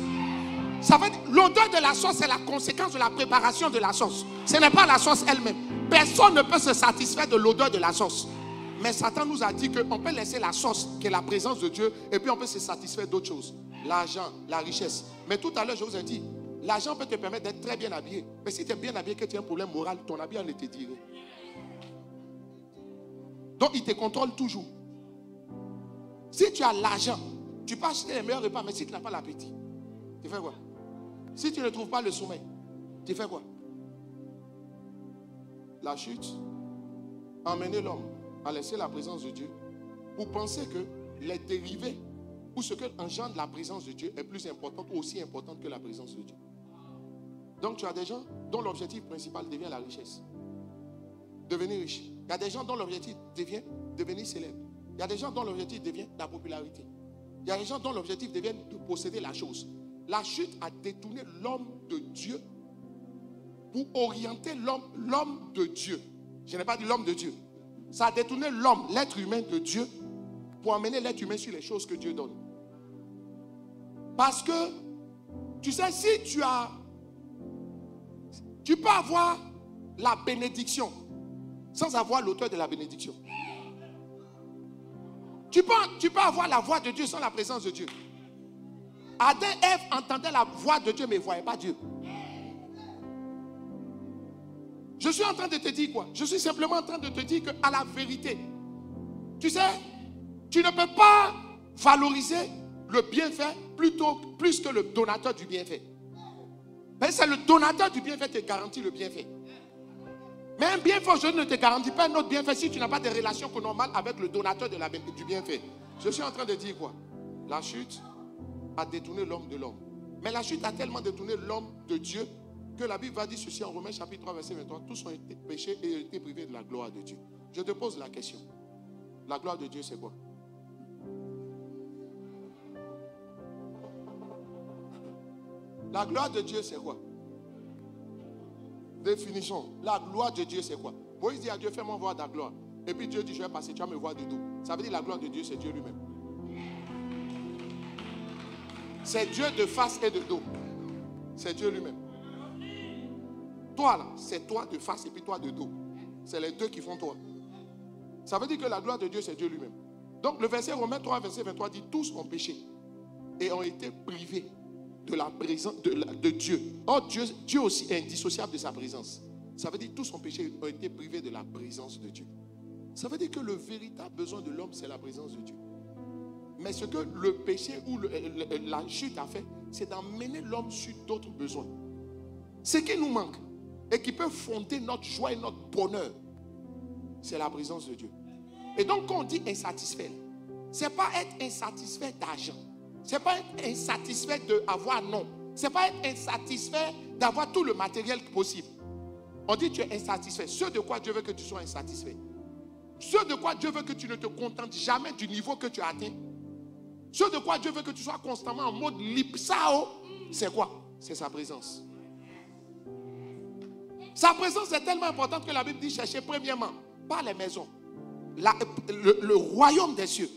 Ça veut dire, l'odeur de la sauce, c'est la conséquence de la préparation de la sauce. Ce n'est pas la sauce elle-même. Personne ne peut se satisfaire de l'odeur de la sauce. Mais Satan nous a dit qu'on peut laisser la sauce, qui est la présence de Dieu, et puis on peut se satisfaire d'autres choses. L'argent, la richesse. Mais tout à l'heure, je vous ai dit, l'argent peut te permettre d'être très bien habillé. Mais si tu es bien habillé, que tu as un problème moral, ton habit en était tiré. Donc il te contrôle toujours. Si tu as l'argent, tu peux acheter les meilleurs repas, mais si tu n'as pas l'appétit, tu fais quoi? Si tu ne trouves pas le sommeil, tu fais quoi? La chute a emmené l'homme à laisser la présence de Dieu pour penser que les dérivés ou ce que engendre la présence de Dieu est plus important ou aussi important que la présence de Dieu. Donc tu as des gens dont l'objectif principal devient la richesse. Devenir riche. Il y a des gens dont l'objectif devient devenir célèbre. Il y a des gens dont l'objectif devient la popularité. Il y a des gens dont l'objectif devient de posséder la chose. La chute a détourné l'homme de Dieu pour orienter l'homme de Dieu. Je n'ai pas dit l'homme de Dieu. Ça a détourné l'homme, l'être humain de Dieu, pour amener l'être humain sur les choses que Dieu donne. Parce que, tu sais, si tu peux avoir la bénédiction sans avoir l'auteur de la bénédiction. Tu peux avoir la voix de Dieu sans la présence de Dieu. Adam et Ève entendaient la voix de Dieu, mais ne voyaient pas Dieu. Je suis en train de te dire quoi? Je suis simplement en train de te dire qu'à la vérité, tu sais, tu ne peux pas valoriser le bienfait plus que le donateur du bienfait. Mais c'est le donateur du bienfait qui te garantit le bienfait. Mais un bienfait aujourd'hui ne te garantit pas un autre bienfait si tu n'as pas de relation normale avec le donateur du bienfait. Je suis en train de dire quoi? La chute a détourné l'homme de l'homme. Mais la chute a tellement détourné l'homme de Dieu que la Bible va dire ceci en Romains chapitre 3 verset 23. Tous ont été péchés et ont été privés de la gloire de Dieu. Je te pose la question. La gloire de Dieu c'est quoi? La gloire de Dieu c'est quoi? Définition. La gloire de Dieu c'est quoi? Moïse dit à Dieu, fais-moi voir ta gloire. Et puis Dieu dit, je vais passer, tu vas me voir de dos. Ça veut dire la gloire de Dieu c'est Dieu lui-même. C'est Dieu de face et de dos. C'est Dieu lui-même. Toi là, c'est toi de face et puis toi de dos. C'est les deux qui font toi. Ça veut dire que la gloire de Dieu c'est Dieu lui-même. Donc le verset Romains 3 verset 23 dit, tous ont péché et ont été privés de la présence de Dieu. Or Dieu aussi est indissociable de sa présence. Ça veut dire que tous ont péché et ont été privés de la présence de Dieu. Ça veut dire que le véritable besoin de l'homme c'est la présence de Dieu. Mais ce que le péché ou la chute a fait, c'est d'emmener l'homme sur d'autres besoins. Ce qui nous manque et qui peut fonder notre joie et notre bonheur, c'est la présence de Dieu. Et donc quand on dit insatisfait, ce n'est pas être insatisfait d'argent. Ce n'est pas être insatisfait d'avoir non. Ce n'est pas être insatisfait d'avoir tout le matériel possible. On dit tu es insatisfait. Ce de quoi Dieu veut que tu sois insatisfait. Ce de quoi Dieu veut que tu ne te contentes jamais du niveau que tu as atteint. Ce de quoi Dieu veut que tu sois constamment en mode lipsao, c'est quoi? C'est sa présence. Sa présence est tellement importante que la Bible dit cherchez premièrement, pas les maisons, le royaume des cieux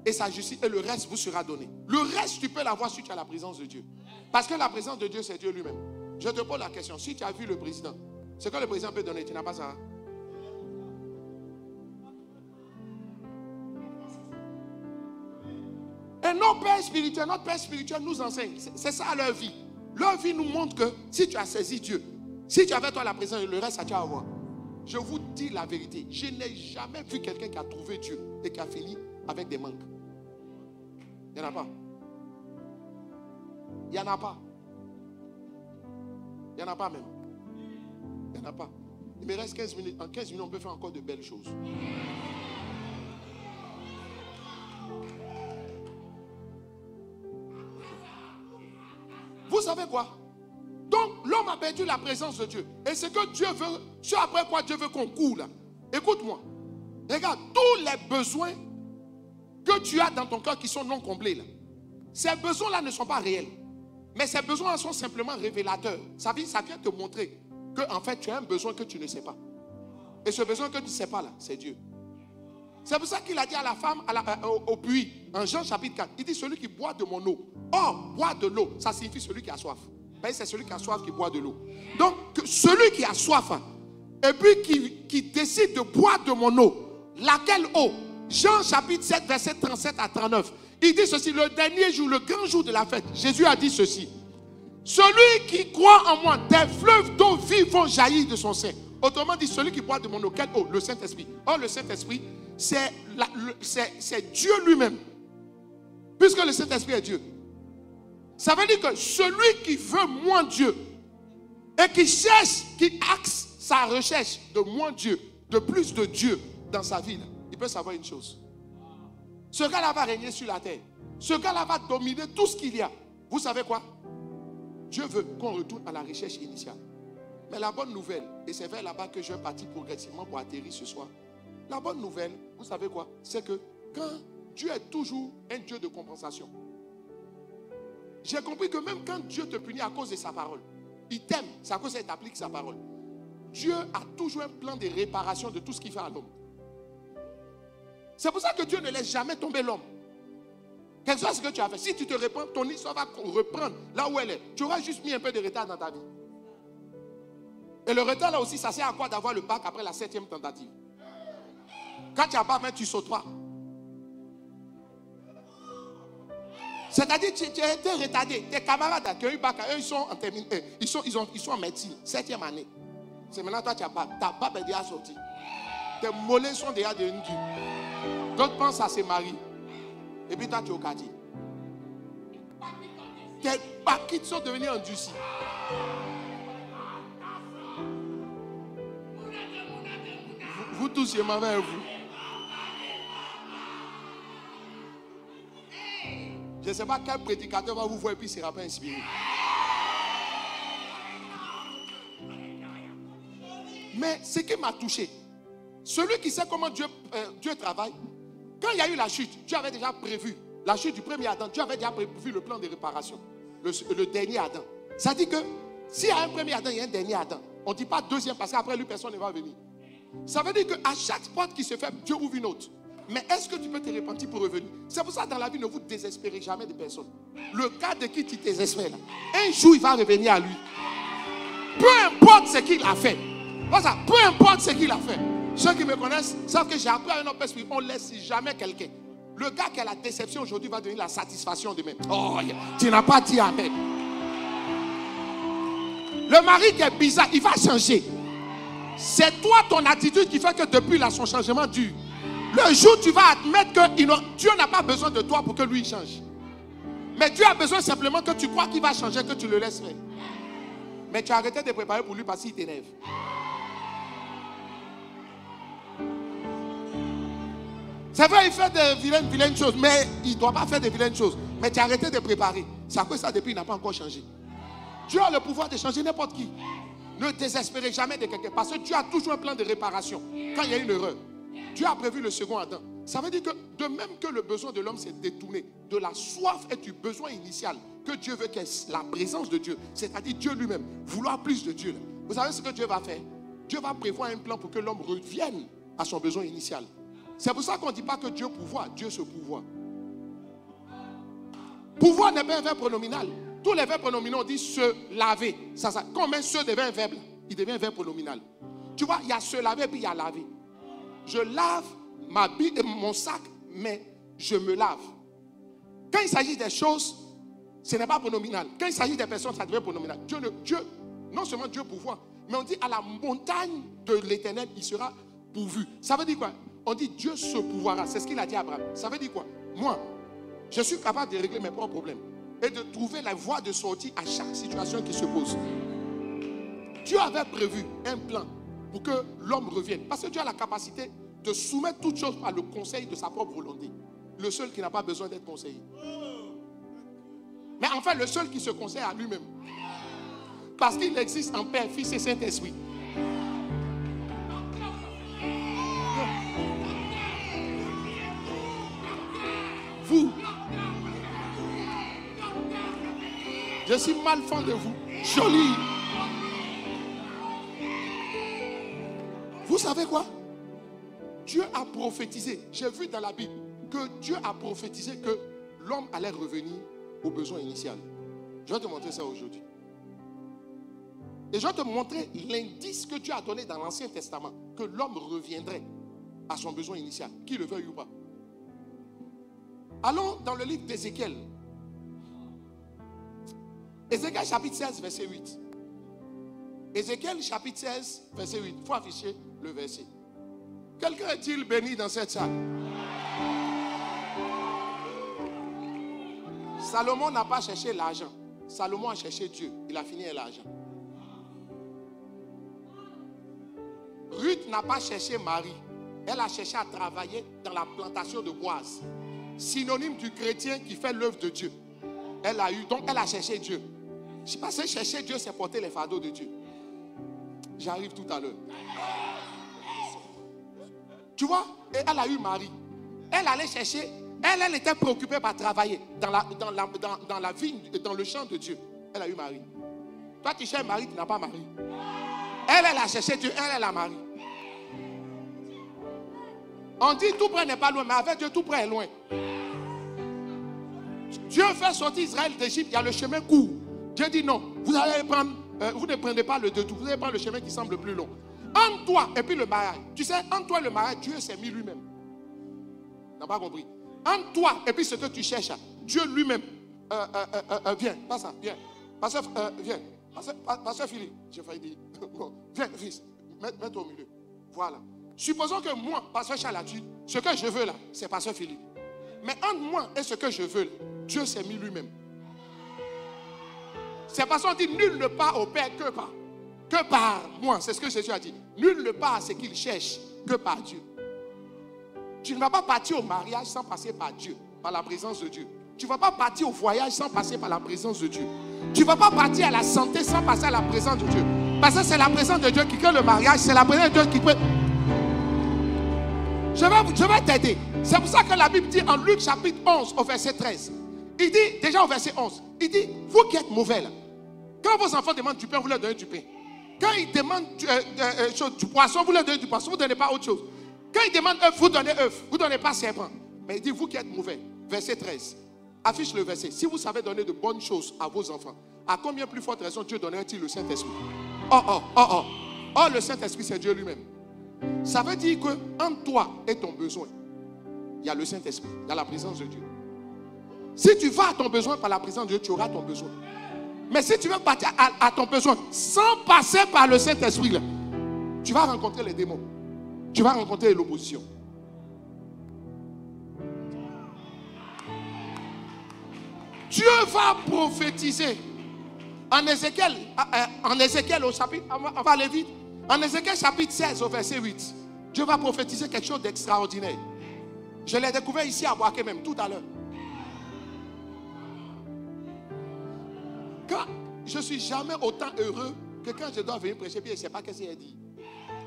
et sa justice, et le reste vous sera donné. Le reste, tu peux l'avoir si tu as la présence de Dieu. Parce que la présence de Dieu, c'est Dieu lui-même. Je te pose la question, si tu as vu le président, ce que le président peut donner, tu n'as pas ça. Et nos pères spirituels, notre Père spirituel nous enseigne. C'est ça leur vie. Leur vie nous montre que si tu as saisi Dieu, si tu avais toi la présence, le reste, ça tu vas avoir. Je vous dis la vérité. Je n'ai jamais vu quelqu'un qui a trouvé Dieu et qui a fini avec des manques. Il n'y en a pas. Il n'y en a pas. Il n'y en a pas même. Il n'y en a pas. Il me reste 15 minutes. En 15 minutes, on peut faire encore de belles choses. Vous savez quoi? Donc, l'homme a perdu la présence de Dieu. Et ce que Dieu veut, ce après quoi Dieu veut qu'on court là, Écoute-moi. Regarde, tous les besoins que tu as dans ton cœur qui sont non comblés, là, ces besoins-là ne sont pas réels. Mais ces besoins sont simplement révélateurs. Ça vient te montrer que en fait, tu as un besoin que tu ne sais pas. Et ce besoin que tu ne sais pas, là, c'est Dieu. C'est pour ça qu'il a dit à la femme au puits, en Jean chapitre 4, il dit celui qui boit de mon eau. Or, boire de l'eau, ça signifie celui qui a soif. C'est celui qui a soif qui boit de l'eau. Donc, celui qui a soif, et puis qui décide de boire de mon eau, laquelle eau? Jean chapitre 7, verset 37 à 39. Il dit ceci, le dernier jour, le grand jour de la fête, Jésus a dit ceci. Celui qui croit en moi, des fleuves d'eau vive vont jaillir de son sein. Autrement dit, celui qui boit de mon eau, quelle eau? Le Saint-Esprit. Or, le Saint-Esprit, c'est Dieu lui-même. Puisque le Saint-Esprit est Dieu. Ça veut dire que celui qui veut moins Dieu et qui axe sa recherche de moins Dieu, de plus de Dieu dans sa vie, il peut savoir une chose. Ce gars-là va régner sur la terre. Ce gars-là va dominer tout ce qu'il y a. Vous savez quoi? Dieu veut qu'on retourne à la recherche initiale. Mais la bonne nouvelle, et c'est vers là-bas que je vais partir progressivement pour atterrir ce soir. La bonne nouvelle, vous savez quoi? C'est que quand Dieu est toujours un Dieu de compensation. J'ai compris que même quand Dieu te punit à cause de sa parole, il t'aime, c'est à cause qu'il t'applique sa parole. Dieu a toujours un plan de réparation de tout ce qu'il fait à l'homme. C'est pour ça que Dieu ne laisse jamais tomber l'homme. Quel que soit ce que tu as fait, si tu te répands, ton histoire va reprendre là où elle est. Tu auras juste mis un peu de retard dans ta vie. Et le retard là aussi, ça sert à quoi d'avoir le bac après la 7e tentative? Quand tu n'as pas fait, tu ne sautes pas. C'est-à-dire que tu as été retardé. Tes camarades qui ont eu bac, eux, ils sont en terminale, ils sont en médecine, 7e année. C'est maintenant toi, tu n'as pas. Ta barbe est déjà sortie. Tes mollets sont déjà devenus durs. D'autres pensent à se marier. Et puis toi, tu es au quartier. Tes paquets sont devenus endurcis. Vous tous, je m'en vais à vous. Je ne sais pas quel prédicateur va vous voir et puis il ne sera pas inspiré. Mais ce qui m'a touché, celui qui sait comment Dieu travaille, quand il y a eu la chute, Dieu avait déjà prévu la chute du premier Adam. Dieu avait déjà prévu le plan de réparation. Le dernier Adam. Ça dit que s'il y a un premier Adam, il y a un dernier Adam. On ne dit pas deuxième parce qu'après lui, personne ne va venir. Ça veut dire qu'à chaque porte qui se fait, Dieu ouvre une autre. Mais est-ce que tu peux te repentir pour revenir? C'est pour ça que dans la vie, ne vous désespérez jamais de personne. Le cas de qui tu désespères, là, un jour, il va revenir à lui. Peu importe ce qu'il a fait. Ça, peu importe ce qu'il a fait. Ceux qui me connaissent savent que j'ai appris à un autre esprit. On ne laisse jamais quelqu'un. Le gars qui a la déception aujourd'hui va devenir la satisfaction demain. Oh, tu n'as pas dit amen. Le mari qui est bizarre, il va changer. C'est toi, ton attitude qui fait que depuis là, son changement dure. Le jour où tu vas admettre que Dieu n'a pas besoin de toi pour que lui change. Mais Dieu a besoin simplement que tu crois qu'il va changer, que tu le laisses faire. Mais tu as arrêté de préparer pour lui parce qu'il t'énerve. C'est vrai, il fait de vilaines choses, mais il ne doit pas faire de vilaines choses. Mais tu as arrêté de préparer. C'est à cause de ça, depuis, il n'a pas encore changé. Dieu a le pouvoir de changer n'importe qui. Ne désespérez jamais de quelqu'un. Parce que Dieu a toujours un plan de réparation. Quand il y a une erreur, Dieu a prévu le second Adam. Ça veut dire que de même que le besoin de l'homme s'est détourné de la soif et du besoin initial que Dieu veut, qu'il y ait la présence de Dieu, c'est-à-dire Dieu lui-même, vouloir plus de Dieu. Vous savez ce que Dieu va faire? Dieu va prévoir un plan pour que l'homme revienne à son besoin initial. C'est pour ça qu'on ne dit pas que Dieu pouvoir, Dieu se pouvoir. Pouvoir n'est pas un verbe pronominal. Tous les verbes pronominaux, on dit se laver. Quand on met se devient un verbe, il devient un verbe pronominal. Tu vois, il y a se laver et puis il y a laver. Je lave mon sac, mais je me lave. Quand il s'agit des choses, ce n'est pas pronominal. Quand il s'agit des personnes, ça devient pronominal. Dieu, non seulement Dieu pouvoir, mais on dit à la montagne de l'Éternel, il sera pourvu. Ça veut dire quoi? On dit Dieu se pouvoira. C'est ce qu'il a dit à Abraham. Ça veut dire quoi? Moi, je suis capable de régler mes propres problèmes et de trouver la voie de sortie à chaque situation qui se pose. Dieu avait prévu un plan pour que l'homme revienne. Parce que Dieu a la capacité de soumettre toutes choses par le conseil de sa propre volonté. Le seul qui n'a pas besoin d'être conseillé. Mais enfin, le seul qui se conseille à lui-même. Parce qu'il existe en Père, Fils et Saint-Esprit. Je suis mal fan de vous. Joli. Vous savez quoi? Dieu a prophétisé. J'ai vu dans la Bible que Dieu a prophétisé que l'homme allait revenir au besoin initial. Je vais te montrer ça aujourd'hui. Et je vais te montrer l'indice que Dieu a donné dans l'Ancien Testament, que l'homme reviendrait à son besoin initial, qu'il le veuille ou pas. Allons dans le livre d'Ézéchiel. Ézéchiel chapitre 16, verset 8. Ézéchiel chapitre 16, verset 8. Il faut afficher le verset. Quelqu'un est-il béni dans cette salle? Salomon n'a pas cherché l'argent. Salomon a cherché Dieu. Il a fini l'argent. Ruth n'a pas cherché Marie. Elle a cherché à travailler dans la plantation de Boaz. Synonyme du chrétien qui fait l'œuvre de Dieu. Elle a eu, donc elle a cherché Dieu. Je sais pas si chercher Dieu, c'est porter les fardeaux de Dieu. J'arrive tout à l'heure. Tu vois, et elle a eu Marie. Elle allait chercher, elle était préoccupée par travailler dans la vigne, dans le champ de Dieu. Elle a eu Marie. Toi, tu cherches Marie, tu n'as pas Marie. Elle a cherché Dieu, elle a Marie. On dit tout près n'est pas loin, mais avec Dieu, tout près est loin. Dieu fait sortir Israël d'Égypte, il y a le chemin court. Dieu dit non, vous allez prendre, vous ne prenez pas le détour, vous allez prendre le chemin qui semble plus long. Entre toi et puis le mariage. Tu sais, entre toi et le mariage, Dieu s'est mis lui-même. Tu n'as pas compris? Entre toi et puis ce que tu cherches, Dieu lui-même. Viens, pas ça, viens. Pasteur, viens. Pasteur Philippe, j'ai failli dire. Viens, fils, mets-toi au milieu. Voilà. Supposons que moi, Pasteur Chalatue, ce que je veux là, c'est Pasteur Philippe. Mais entre moi et ce que je veux là, Dieu s'est mis lui-même. C'est parce qu'on dit nul ne part au Père que par moi. C'est ce que Jésus a dit. Nul ne part à ce qu'il cherche que par Dieu. Tu ne vas pas partir au mariage sans passer par Dieu, par la présence de Dieu. Tu ne vas pas partir au voyage sans passer par la présence de Dieu. Tu ne vas pas partir à la santé sans passer à la présence de Dieu. Parce que c'est la présence de Dieu qui crée le mariage. C'est la présence de Dieu qui crée... Je vais t'aider. C'est pour ça que la Bible dit en Luc chapitre 11 au verset 13. Il dit, déjà au verset 11, il dit, vous qui êtes mauvais là, quand vos enfants demandent du pain, vous leur donnez du pain. Quand ils demandent du poisson, vous leur donnez du poisson, vous ne donnez pas autre chose. Quand ils demandent œuf, vous donnez œuf, vous ne donnez pas serpent. Mais il dit, vous qui êtes mauvais, verset 13, affiche le verset. Si vous savez donner de bonnes choses à vos enfants, à combien plus forte raison Dieu donnerait-il le Saint-Esprit? Oh, le Saint-Esprit, c'est Dieu lui-même. Ça veut dire que entre toi et ton besoin, il y a le Saint-Esprit, il y a la présence de Dieu. Si tu vas à ton besoin par la présence de Dieu, tu auras ton besoin. Mais si tu veux partir à ton besoin sans passer par le Saint-Esprit, là, tu vas rencontrer les démons. Tu vas rencontrer l'opposition. Dieu va prophétiser. En Ézéchiel au chapitre, on va aller vite. En Ézéchiel chapitre 16 au verset 8, Dieu va prophétiser quelque chose d'extraordinaire. Je l'ai découvert ici à Boaké même tout à l'heure. Quand je ne suis jamais autant heureux que quand je dois venir prêcher, puis je ne sais pas qu'est-ce qu'il a dit.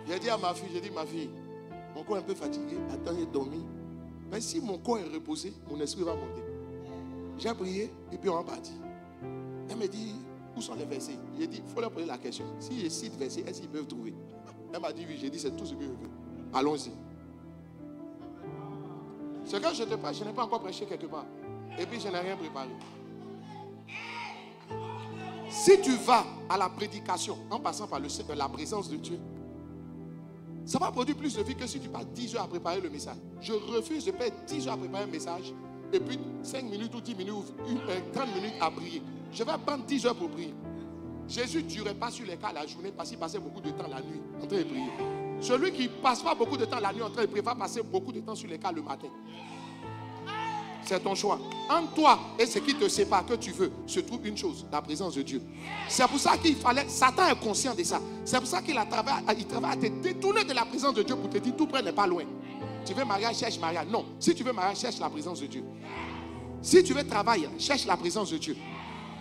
J'ai dit à ma fille, ma fille, mon corps est un peu fatigué, attends, j'ai dormi. Mais si mon corps est reposé, mon esprit va monter. J'ai prié et puis on est parti. Elle me dit, où sont les versets? J'ai dit, il faut leur poser la question. Si je cite versets, est-ce qu'ils peuvent trouver? Elle m'a dit oui, j'ai dit, c'est tout ce que je veux. Allons-y. Ce que je te prêche, je n'ai pas encore prêché quelque part. Et puis je n'ai rien préparé. Si tu vas à la prédication en passant par la présence de Dieu, ça va produire plus de vie que si tu passes 10 heures à préparer le message. Je refuse de perdre 10 heures à préparer un message et puis 5 minutes ou 10 minutes ou 30 minutes à prier. Je vais prendre 10 heures pour prier. Jésus ne durait pas sur les cas la journée parce qu'il passait beaucoup de temps la nuit en train de prier. Celui qui ne passe pas beaucoup de temps la nuit en train de prier va passer beaucoup de temps sur les cas le matin. C'est ton choix. Entre toi et ce qui te sépare que tu veux, se trouve une chose, la présence de Dieu. C'est pour ça qu'il fallait, Satan est conscient de ça. C'est pour ça qu'il travaille à te détourner de la présence de Dieu pour te dire tout près n'est pas loin. Tu veux mariage, cherche mariage. Non, si tu veux mariage, cherche la présence de Dieu. Si tu veux travailler, cherche la présence de Dieu.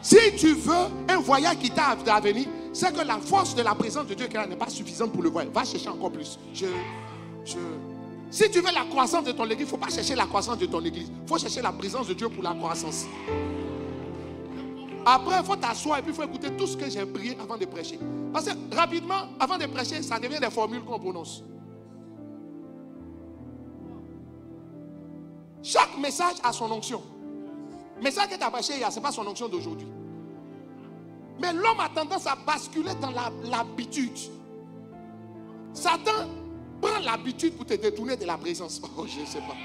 Si tu veux un voyage qui t'a à venir, c'est que la force de la présence de Dieu n'est pas suffisante pour le voyage. Va chercher encore plus. Si tu veux la croissance de ton église, il ne faut pas chercher la croissance de ton église. Il faut chercher la présence de Dieu pour la croissance. Après, il faut t'asseoir et puis il faut écouter tout ce que j'ai prié avant de prêcher. Parce que rapidement, avant de prêcher, ça devient des formules qu'on prononce. Chaque message a son onction. Le message que tu as prêché hier, ce n'est pas son onction d'aujourd'hui. Mais l'homme a tendance à basculer dans l'habitude. Satan prend l'habitude pour te détourner de la présence. Oh, je ne sais pas.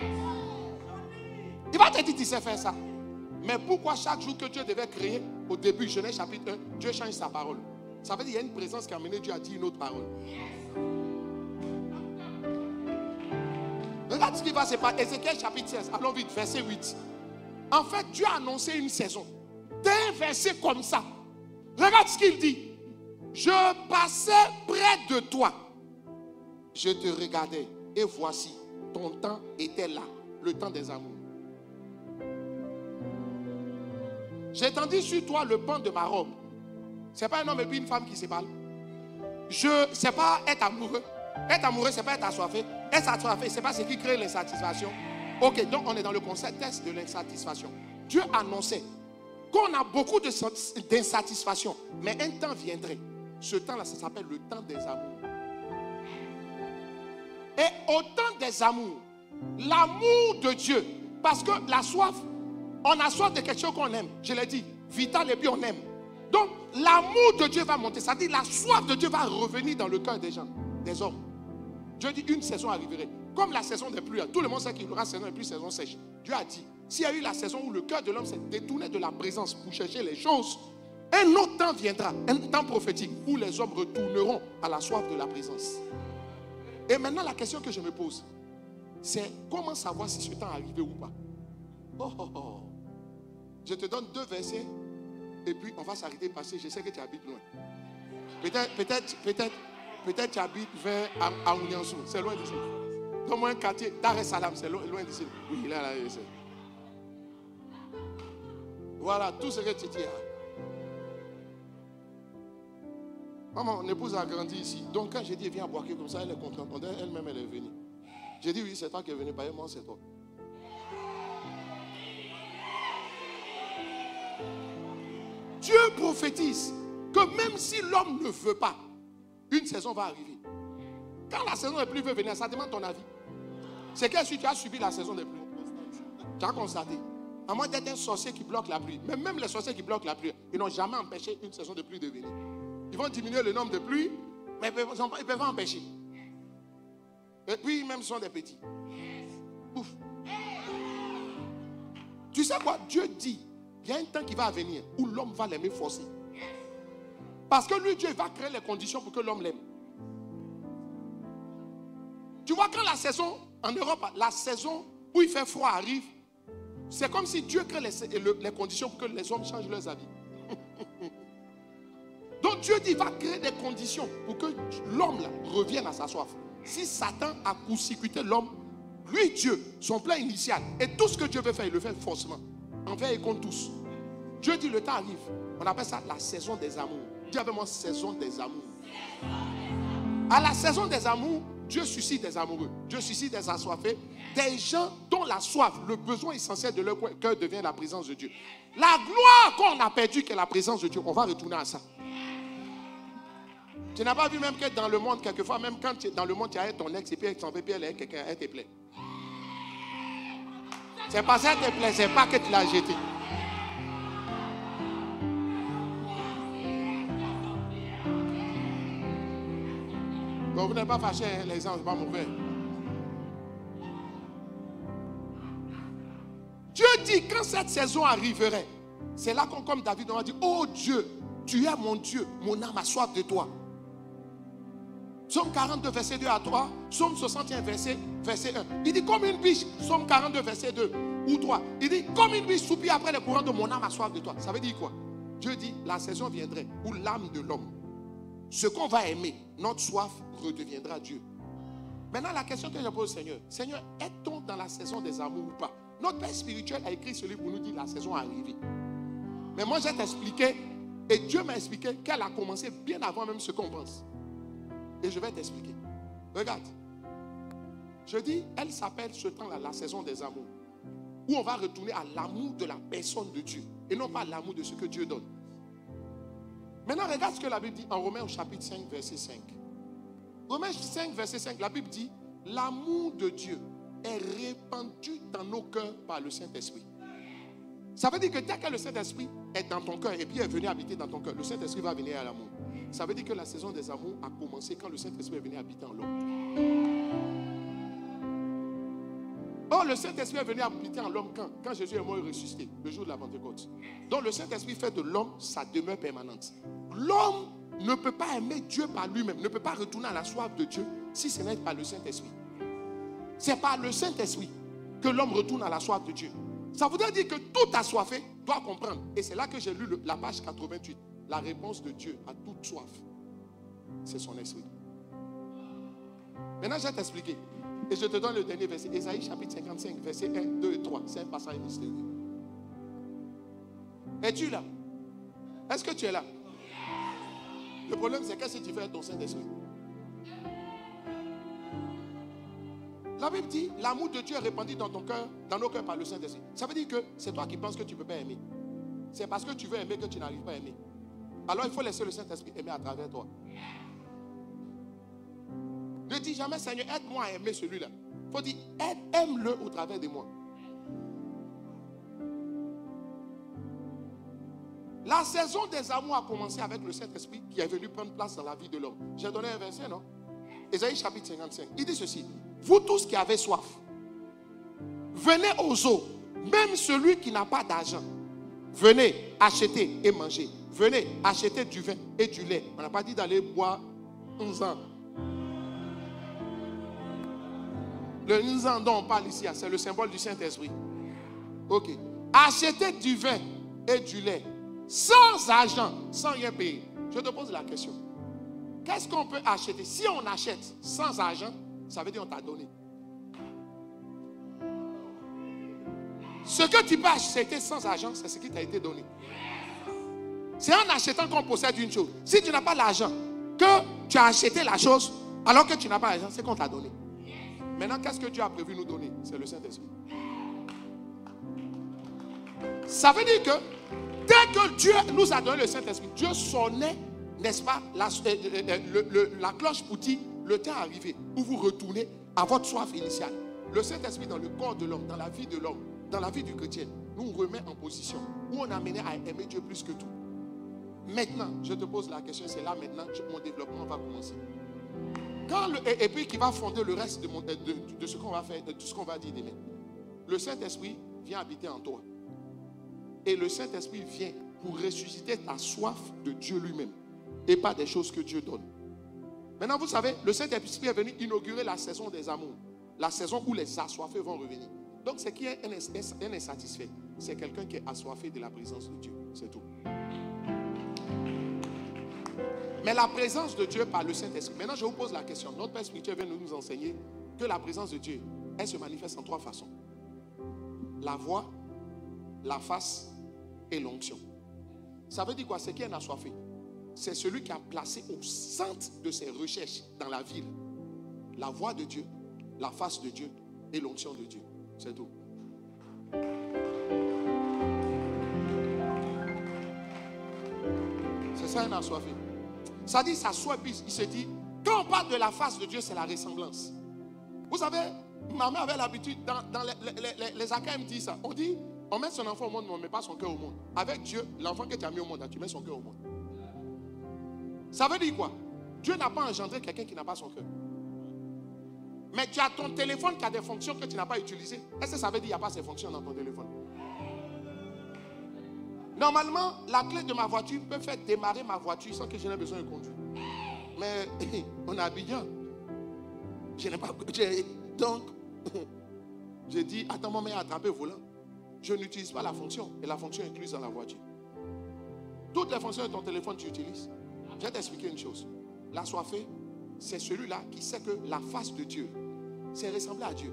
Il va te dire, tu sais faire ça. Mais pourquoi chaque jour que Dieu devait créer, au début, Genèse chapitre 1, Dieu change sa parole? Ça veut dire qu'il y a une présence qui a amené Dieu à dire une autre parole. Regarde ce qui va se passer. Ézéchiel chapitre 16, allons vite, verset 8. En fait, Dieu a annoncé une saison. D'un verset comme ça. Regarde ce qu'il dit. Je passais près de toi. Je te regardais. Et voici, ton temps était là. Le temps des amours. J'ai tendu sur toi le pan de ma robe. Ce n'est pas un homme et puis une femme qui se parlent. Ce n'est pas être amoureux. Être amoureux, ce n'est pas être assoiffé. Être assoiffé, ce n'est pas ce qui crée l'insatisfaction. Ok, donc on est dans le contexte de l'insatisfaction. Dieu annonçait qu'on a beaucoup d'insatisfaction. Mais un temps viendrait. Ce temps-là, ça s'appelle le temps des amours. Et au temps des amours, l'amour de Dieu, parce que la soif, on a soif de quelque chose qu'on aime. Je l'ai dit, vital et puis on aime. Donc, l'amour de Dieu va monter. C'est-à-dire, la soif de Dieu va revenir dans le cœur des gens, des hommes. Dieu dit, une saison arriverait. Comme la saison des pluies. Tout le monde sait qu'il y aura saison des pluies, saison sèche. Dieu a dit, s'il y a eu la saison où le cœur de l'homme s'est détourné de la présence pour chercher les choses, un autre temps viendra, un temps prophétique, où les hommes retourneront à la soif de la présence. Et maintenant, la question que je me pose, c'est comment savoir si ce temps est arrivé ou pas? Oh, oh, oh. Je te donne 2 versets et puis on va s'arrêter parce que je sais que tu habites loin. Peut-être tu habites vers Aouniansou, c'est loin d'ici. Donne-moi un quartier, Dar es Salaam, c'est loin d'ici. Oui, là, voilà tout ce que tu dis. Maman, mon épouse a grandi ici. Donc quand j'ai dit viens à Boaké comme ça, elle est contente. Elle-même, elle est venue. J'ai dit oui, c'est toi qui es venu, pas moi, c'est toi. Dieu prophétise que même si l'homme ne veut pas, une saison va arriver. Quand la saison des pluies veut venir, ça demande ton avis. C'est que si tu as subi la saison des pluies, tu as constaté. À moins d'être un sorcier qui bloque la pluie. Mais même les sorciers qui bloquent la pluie, ils n'ont jamais empêché une saison de pluie de venir. Ils vont diminuer le nombre de pluies, mais ils peuvent empêcher. Et puis, même sont des petits. Ouf. Tu sais quoi? Dieu dit, il y a un temps qui va venir où l'homme va l'aimer forcer. Parce que lui, Dieu va créer les conditions pour que l'homme l'aime. Tu vois, quand la saison, en Europe, la saison où il fait froid arrive, c'est comme si Dieu crée les conditions pour que les hommes changent leurs habits. Donc Dieu dit, il va créer des conditions pour que l'homme revienne à sa soif. Si Satan a court-circuité l'homme, lui, Dieu, son plan initial, et tout ce que Dieu veut faire, il le fait forcément. Envers et contre tous. Dieu dit, le temps arrive. On appelle ça la saison des amours. Dis avec moi, saison des amours. À la saison des amours, Dieu suscite des amoureux. Dieu suscite des assoiffés. Des gens dont la soif, le besoin essentiel de leur cœur devient la présence de Dieu. La gloire qu'on a perdue, qui est la présence de Dieu, on va retourner à ça. Tu n'as pas vu même que dans le monde, quelquefois, même quand tu es dans le monde, tu as ton ex et puis elle est quelqu'un, elle te plaît. C'est pas ça qu'elle te plaît, c'est pas que tu l'as jeté. Donc vous n'êtes pas fâchés, hein, les gens, c'est pas mauvais. Dieu dit, quand cette saison arriverait, c'est là qu'on, comme David, on va dire, oh Dieu, tu es mon Dieu, mon âme a soif de toi. Psaume 42, verset 2 à 3. Psaume 61, verset 1. Il dit comme une biche. Psaume 42, verset 2 ou 3. Il dit comme une biche soupire après les courants de mon âme a soif de toi. Ça veut dire quoi? Dieu dit la saison viendrait où l'âme de l'homme, ce qu'on va aimer, notre soif redeviendra Dieu. Maintenant la question que je pose au Seigneur, Seigneur, est-on dans la saison des amours ou pas? Notre Père spirituel a écrit ce livre pour nous dire la saison est arrivée. Mais moi je vais t'expliquer, et Dieu m'a expliqué qu'elle a commencé bien avant même ce qu'on pense. Et je vais t'expliquer. Regarde. Je dis, elle s'appelle ce temps-là la saison des amours. où on va retourner à l'amour de la personne de Dieu et non pas à l'amour de ce que Dieu donne. Maintenant, regarde ce que la Bible dit en Romains au chapitre 5, verset 5. Romains 5, verset 5, la Bible dit, l'amour de Dieu est répandu dans nos cœurs par le Saint-Esprit. Ça veut dire que dès que le Saint-Esprit est dans ton cœur et puis est venu habiter dans ton cœur, le Saint-Esprit va venir à l'amour. Ça veut dire que la saison des amours a commencé quand le Saint-Esprit est venu habiter en l'homme. Or, le Saint-Esprit est venu habiter en l'homme quand Jésus est mort et ressuscité, le jour de la Pentecôte. Donc, le Saint-Esprit fait de l'homme sa demeure permanente. L'homme ne peut pas aimer Dieu par lui-même, ne peut pas retourner à la soif de Dieu si ce n'est pas le Saint-Esprit. C'est par le Saint-Esprit que l'homme retourne à la soif de Dieu. Ça voudrait dire que tout assoiffé doit comprendre. Et c'est là que j'ai lu la page 88. La réponse de Dieu à toute soif, c'est son esprit. Maintenant, je vais t'expliquer. Et je te donne le dernier verset. Ésaïe chapitre 55, versets 1, 2 et 3. C'est un passage mystérieux. Es-tu là? Est-ce que tu es là? Le problème, c'est qu'est-ce que tu fais avec ton Saint-Esprit? La Bible dit, l'amour de Dieu est répandu dans ton cœur, dans nos cœurs par le Saint-Esprit. Ça veut dire que c'est toi qui penses que tu ne peux pas aimer. C'est parce que tu veux aimer que tu n'arrives pas à aimer. Alors il faut laisser le Saint-Esprit aimer à travers toi. Ne dis jamais, Seigneur, aide-moi à aimer celui-là. Il faut dire, aime-le au travers de moi. La saison des amours a commencé avec le Saint-Esprit qui est venu prendre place dans la vie de l'homme. J'ai donné un verset, non? Ésaïe chapitre 55. Il dit ceci. Vous tous qui avez soif, venez aux eaux, même celui qui n'a pas d'argent. Venez acheter et manger. Venez acheter du vin et du lait. On n'a pas dit d'aller boire 11 ans. Le 11 ans dont on parle ici, c'est le symbole du Saint-Esprit. Ok. Acheter du vin et du lait sans argent, sans rien payer. Je te pose la question. Qu'est-ce qu'on peut acheter? Si on achète sans argent, ça veut dire qu'on t'a donné. Ce que tu peux acheter sans argent, c'est ce qui t'a été donné. C'est en achetant qu'on possède une chose. Si tu n'as pas l'argent, que tu as acheté la chose, alors que tu n'as pas l'argent, c'est qu'on t'a donné. Maintenant, qu'est-ce que Dieu a prévu nous donner? C'est le Saint-Esprit. Ça veut dire que dès que Dieu nous a donné le Saint-Esprit, Dieu sonnait, n'est-ce pas, la cloche pour dire, le temps est arrivé où vous retournez à votre soif initiale. Le Saint-Esprit dans le corps de l'homme, dans la vie de l'homme, dans la vie du chrétien, nous remet en position où on a amené à aimer Dieu plus que tout. Maintenant, je te pose la question, c'est là maintenant que mon développement va commencer. Et puis qui va fonder le reste de ce qu'on va faire, de tout ce qu'on va dire demain. Le Saint-Esprit vient habiter en toi. Et le Saint-Esprit vient pour ressusciter ta soif de Dieu lui-même et pas des choses que Dieu donne. Maintenant, vous savez, le Saint-Esprit est venu inaugurer la saison des amours. La saison où les assoiffés vont revenir. Donc, ce qui est un insatisfait, c'est quelqu'un qui est assoiffé de la présence de Dieu. C'est tout. Mais la présence de Dieu par le Saint-Esprit. Maintenant, je vous pose la question. Notre Père spirituel vient de nous enseigner que la présence de Dieu, elle se manifeste en 3 façons. La voix, la face et l'onction. Ça veut dire quoi? C'est qui est un assoiffé? C'est celui qui a placé au centre de ses recherches dans la ville la voix de Dieu, la face de Dieu et l'onction de Dieu. C'est tout. C'est ça un assoiffé. Ça dit, ça soit, puis il se dit, quand on parle de la face de Dieu, c'est la ressemblance. Vous savez, ma mère avait l'habitude, dans les AKM dit ça. On dit, on met son enfant au monde, mais on ne met pas son cœur au monde. Avec Dieu, l'enfant que tu as mis au monde, tu mets son cœur au monde. Ça veut dire quoi? Dieu n'a pas engendré quelqu'un qui n'a pas son cœur. Mais tu as ton téléphone qui a des fonctions que tu n'as pas utilisées. Est-ce que ça veut dire qu'il n'y a pas ces fonctions dans ton téléphone? Normalement, la clé de ma voiture peut faire démarrer ma voiture sans que je n'ai besoin de conduire. Mais on est à Abidjan. Je n'ai pas. Donc, j'ai dit, attends, maman, il a attrapé le volant. Je n'utilise pas la fonction. Et la fonction est incluse dans la voiture. Toutes les fonctions de ton téléphone, tu utilises. Je vais t'expliquer une chose. L'assoiffé, c'est celui-là qui sait que la face de Dieu, c'est ressembler à Dieu.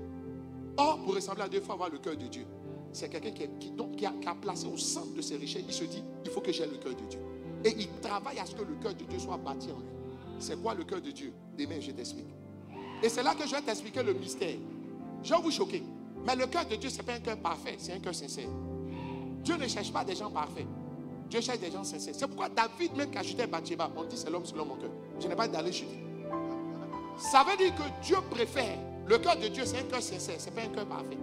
Or, pour ressembler à Dieu, il faut avoir le cœur de Dieu. C'est quelqu'un qui a placé au centre de ses richesses. Il se dit, il faut que j'ai le cœur de Dieu. Et il travaille à ce que le cœur de Dieu soit bâti en lui. C'est quoi le cœur de Dieu? Demain, je t'explique. Et c'est là que je vais t'expliquer le mystère. Je vais vous choquer. Mais le cœur de Dieu, ce n'est pas un cœur parfait, c'est un cœur sincère. Dieu ne cherche pas des gens parfaits. Dieu cherche des gens sincères. C'est pourquoi David, même qui a chuté Bathsheba, on dit c'est l'homme selon mon cœur. Je n'ai pas d'aller chuter. Ça veut dire que Dieu préfère. Le cœur de Dieu, c'est un cœur sincère, ce n'est pas un cœur parfait.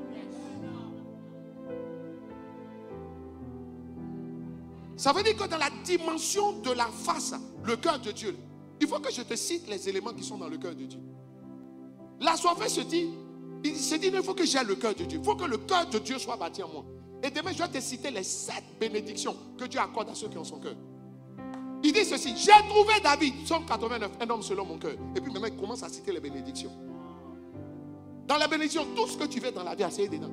Ça veut dire que dans la dimension de la face, le cœur de Dieu, il faut que je te cite les éléments qui sont dans le cœur de Dieu. L'assoiffé se dit, il faut que j'aie le cœur de Dieu. Il faut que le cœur de Dieu soit bâti en moi. Et demain, je vais te citer les 7 bénédictions que Dieu accorde à ceux qui ont son cœur. Il dit ceci, j'ai trouvé David, Psaume 89, un homme selon mon cœur. Et puis maintenant, il commence à citer les bénédictions. Dans la bénédiction, tout ce que tu veux dans la vie, c'est dedans.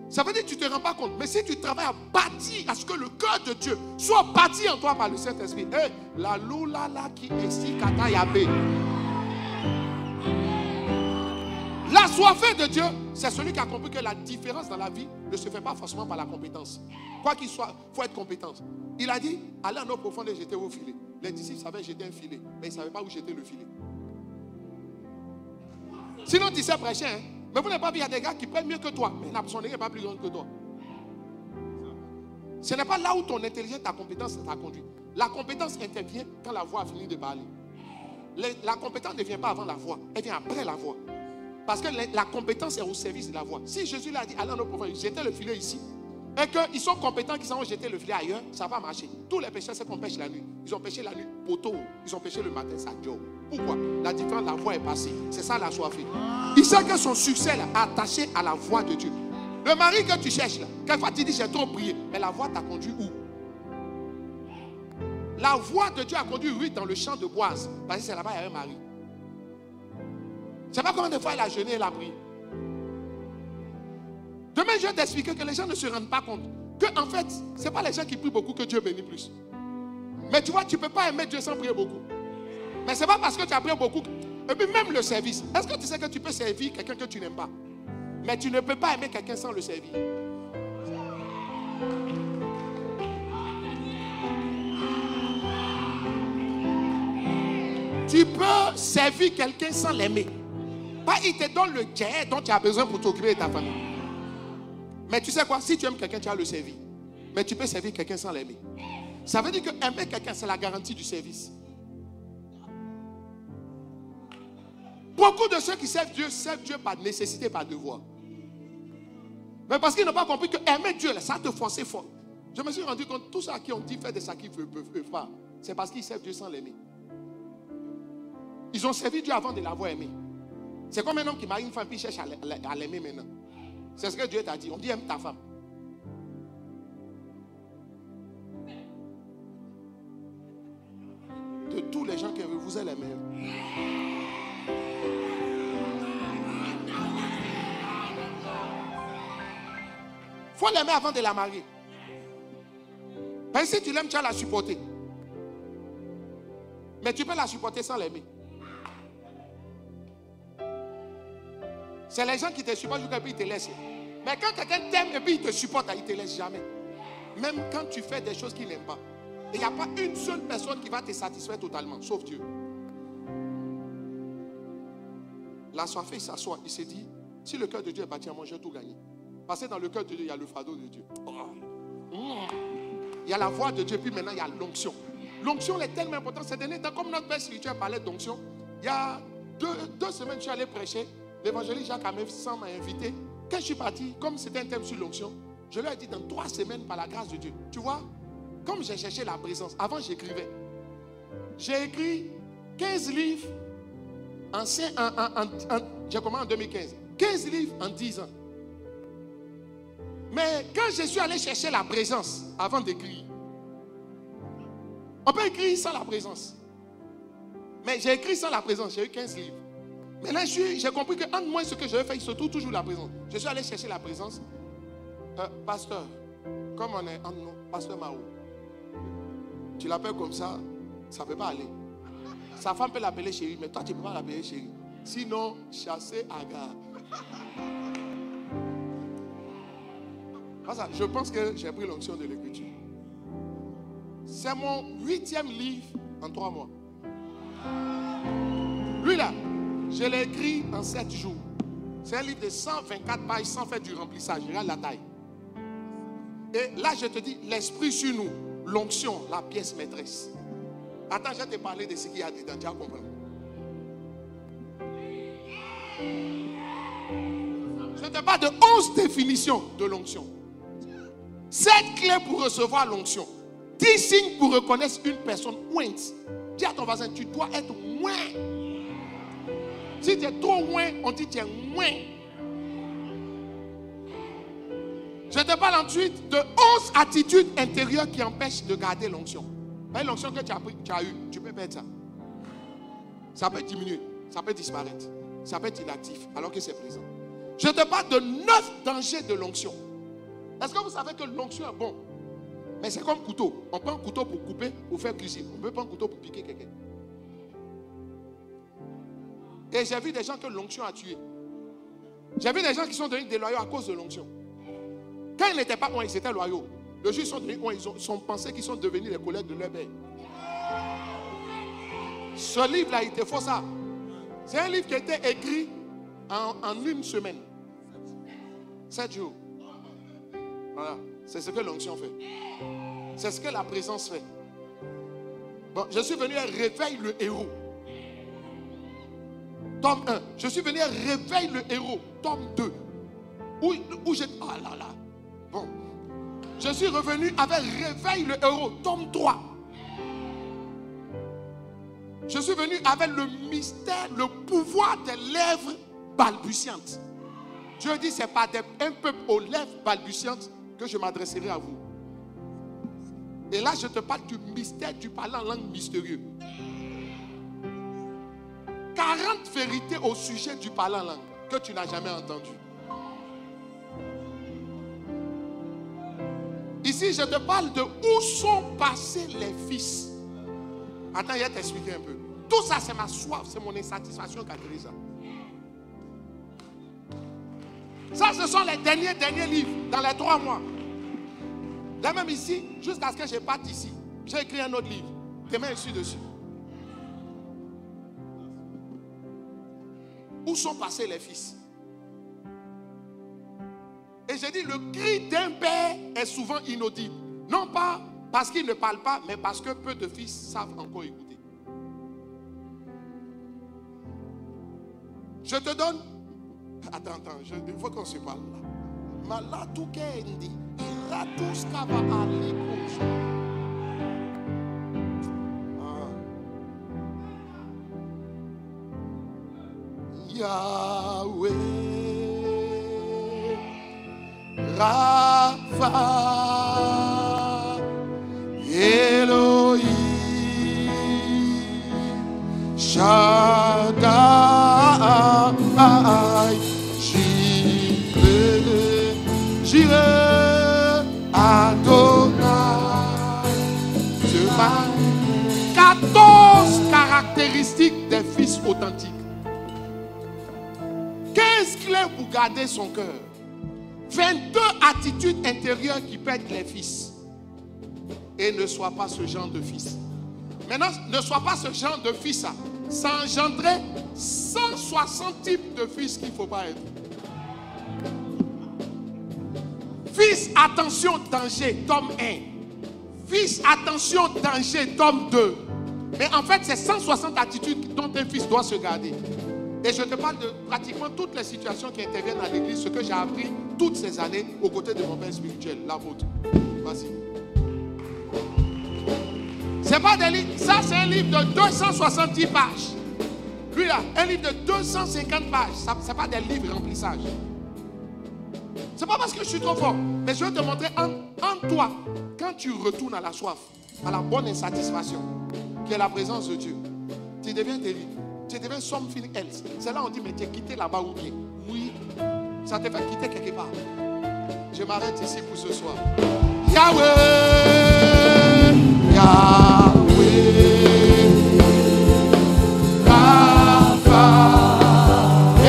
Ça veut dire que tu ne te rends pas compte. Mais si tu travailles à bâtir, à ce que le cœur de Dieu soit bâti en toi par le Saint-Esprit. La loula la qui est kata yabe. L'assoiffé de Dieu, c'est celui qui a compris que la différence dans la vie ne se fait pas forcément par la compétence. Quoi qu'il soit, il faut être compétent. Il a dit, allez en eau profonde et jetez vos filets. Les disciples savaient jeter un filet, mais ils ne savaient pas où jeter le filet. Sinon, tu sais prêcher, hein? Mais vous n'avez pas vu, il y a des gars qui prennent mieux que toi, mais son n'est pas plus grande que toi. Ce n'est pas là où ton intelligence, ta compétence t'a conduit. La compétence intervient quand la voix a fini de parler. La compétence ne vient pas avant la voix, elle vient après la voix. Parce que la compétence est au service de la voix. Si Jésus l'a dit, allez en eau profonde, jetez le filet ici, et qu'ils sont compétents, qu'ils ont jeté le filet ailleurs, ça va marcher. Tous les pécheurs, c'est qu'on pêche la nuit. Ils ont pêché la nuit, poteau. Ils ont pêché le matin, ça job. Pourquoi? La différence, la voix est passée. C'est ça la soifée. Il sait que son succès là, est attaché à la voix de Dieu. Le mari que tu cherches là, quelquefois tu dis j'ai trop prié, mais la voix t'a conduit où? La voix de Dieu a conduit Ruth dans le champ de Boaz. Parce que c'est là-bas, il y a un mari. Je ne sais pas combien de fois elle a jeûné et elle a prié. Demain, je vais t'expliquer que les gens ne se rendent pas compte que en fait, ce n'est pas les gens qui prient beaucoup que Dieu bénit plus. Mais tu vois, tu ne peux pas aimer Dieu sans prier beaucoup. Mais ce n'est pas parce que tu as prié beaucoup. Et puis même le service. Est-ce que tu sais que tu peux servir quelqu'un que tu n'aimes pas? Mais tu ne peux pas aimer quelqu'un sans le servir. Tu peux servir quelqu'un sans l'aimer. Pas il te donne le jet dont tu as besoin pour t'occuper de ta famille. Mais tu sais quoi? Si tu aimes quelqu'un, tu vas le servir. Mais tu peux servir quelqu'un sans l'aimer. Ça veut dire que aimer quelqu'un, c'est la garantie du service. Beaucoup de ceux qui servent Dieu par nécessité, par devoir. Mais parce qu'ils n'ont pas compris que aimer Dieu, ça te force fort. Je me suis rendu compte, tous ceux à qui on dit faire des sacrifices ne peuvent pas. C'est parce qu'ils servent Dieu sans l'aimer. Ils ont servi Dieu avant de l'avoir aimé. C'est comme un homme qui marie une femme puis cherche à l'aimer maintenant. C'est ce que Dieu t'a dit. On dit aime ta femme. De tous les gens que vous êtes les meilleurs. Il faut l'aimer avant de la marier. Parce que si tu l'aimes, tu vas la supporter. Mais tu peux la supporter sans l'aimer. C'est les gens qui te supportent jusqu'à puis ils te laissent. Mais quand quelqu'un t'aime et puis il te supporte, il ne te laisse jamais. Même quand tu fais des choses qu'il n'aime pas. Il n'y a pas une seule personne qui va te satisfaire totalement, sauf Dieu. L'assoiffé, il s'assoit, il s'est dit, si le cœur de Dieu est bâti à moi, j'ai tout gagné. Parce que dans le cœur de Dieu, il y a le fardeau de Dieu. Il y a la voix de Dieu, puis maintenant il y a l'onction. L'onction est tellement importante. Ces derniers temps, comme notre père spirituel parlait d'onction, il y a deux semaines, je suis allé prêcher. L'évangéliste Jacques Amefsan m'a invité. Quand je suis parti, comme c'était un thème sur l'onction, je lui ai dit dans 3 semaines, par la grâce de Dieu. Tu vois, comme j'ai cherché la présence, avant j'écrivais. J'ai écrit 15 livres, j'ai commencé en 2015. 15 livres en 10 ans. Mais quand je suis allé chercher la présence, avant d'écrire, on peut écrire sans la présence. Mais j'ai écrit sans la présence, j'ai eu 15 livres. Maintenant, j'ai compris que entre moi et ce que je vais faire, il se trouve toujours la présence. Je suis allé chercher la présence. Pasteur, comme on est entre nous, Pasteur Mao, tu l'appelles comme ça, ça ne peut pas aller. Sa femme peut l'appeler chérie, mais toi, tu ne peux pas l'appeler chérie. Sinon, chasser Agar. Je pense que j'ai pris l'onction de l'écriture. C'est mon 8e livre en 3 mois. Lui là, je l'ai écrit en 7 jours. C'est un livre de 124 pages sans faire du remplissage. Regarde la taille. Et là, je te dis, l'esprit sur nous, l'onction, la pièce maîtresse. Attends, je vais te parler de ce qu'il y a dedans. Tu vas comprendre. Je te parle de 11 définitions de l'onction. 7 clés pour recevoir l'onction. 10 signes pour reconnaître une personne ointe. Dis à ton voisin, tu dois être moins. Si tu es trop loin, on dit tu es moins. Je te parle ensuite de 11 attitudes intérieures qui empêchent de garder l'onction. L'onction que tu as eue, tu peux perdre ça. Ça peut diminuer, ça peut disparaître, ça peut être inactif alors que c'est présent. Je te parle de 9 dangers de l'onction. Est-ce que vous savez que l'onction est bon? Mais c'est comme couteau. On prend un couteau pour couper, pour faire cuisine. On peut prendre un couteau pour piquer quelqu'un. Et j'ai vu des gens que l'onction a tué. J'ai vu des gens qui sont devenus déloyaux à cause de l'onction. Quand ils n'étaient pas bons, ils étaient loyaux. Le jour ils sont devenus bons, ils ont pensé qu'ils sont devenus les collègues de leur père. Ce livre-là, il te faut ça. C'est un livre qui a été écrit en une semaine. 7 jours. Voilà. C'est ce que l'onction fait. C'est ce que la présence fait. Bon, je suis venu à réveiller le héros. Tome 1. Je suis venu à réveiller le héros. Tome 2. Où j'ai... Ah là là. Bon. Je suis revenu avec réveille le héros. Tome 3. Je suis venu avec le mystère, le pouvoir des lèvres balbutiantes. Dieu dit, c'est pas un peuple aux lèvres balbutiantes que je m'adresserai à vous. Et là, je te parle du mystère du parler en langue mystérieux. 40 vérités au sujet du parler en langue que tu n'as jamais entendu. Ici, je te parle de où sont passés les fils. Attends, je vais t'expliquer un peu. Tout ça, c'est ma soif, c'est mon insatisfaction qui a créé ça. Ça, ce sont les derniers livres dans les 3 mois. Là même ici, jusqu'à ce que je parte ici, j'ai écrit un autre livre. Demain, je suis dessus. Où sont passés les fils? Et j'ai dit, le cri d'un père est souvent inaudible. Non pas parce qu'il ne parle pas, mais parce que peu de fils savent encore écouter. Je te donne... Attends, il faut qu'on se parle là. Malatu kendi, iratus kava alikos. Yahweh, Rapha, Elohim, Shaddai, Jireh, Adonai. 14 caractéristiques des fils authentiques. 15 clés pour garder son cœur. 22 attitudes intérieures qui perdent les fils. Et ne sois pas ce genre de fils. Maintenant, ne sois pas ce genre de fils. Ça engendrait 160 types de fils qu'il ne faut pas être. Fils, attention, danger, tome 1. Fils, attention, danger, tome 2. Mais en fait, c'est 160 attitudes dont un fils doit se garder. Et je te parle de pratiquement toutes les situations qui interviennent à l'église, ce que j'ai appris toutes ces années aux côtés de mon père spirituel, l'apôtre. Vas-y. C'est pas des livres, ça c'est un livre de 270 pages. Lui là, un livre de 250 pages. Ce n'est pas des livres remplissage. C'est pas parce que je suis trop fort, mais je vais te montrer en toi, quand tu retournes à la soif, à la bonne insatisfaction, qui est la présence de Dieu, tu deviens terrible. Tu deviens something else. C'est là où on dit, mais tu es quitté là-bas ou bien? Oui, ça te fait quitter quelque part. Je m'arrête ici pour ce soir. Yahweh, Yahweh, Rapha,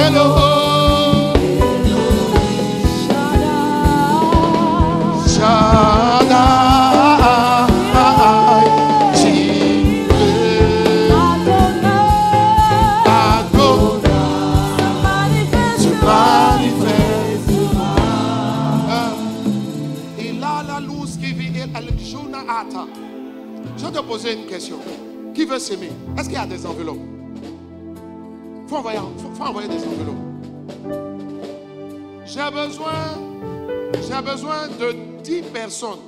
Elohim. Goodbye. Je vais te poser une question. Qui veut s'aimer? Est-ce qu'il y a des enveloppes? Faut envoyer des enveloppes. J'ai besoin de 10 personnes.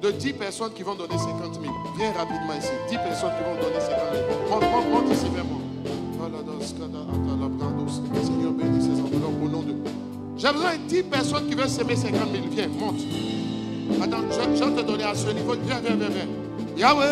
De 10 personnes qui vont donner 50 000. Viens rapidement ici. 10 personnes qui vont donner 50 000. Monte ici vers moi. Seigneur, bénis ces enveloppes au nom de... J'ai besoin de 10 personnes qui veulent s'aimer 50 000. Viens, monte. Attends, je vais te donner à ce niveau. Viens. Yahweh.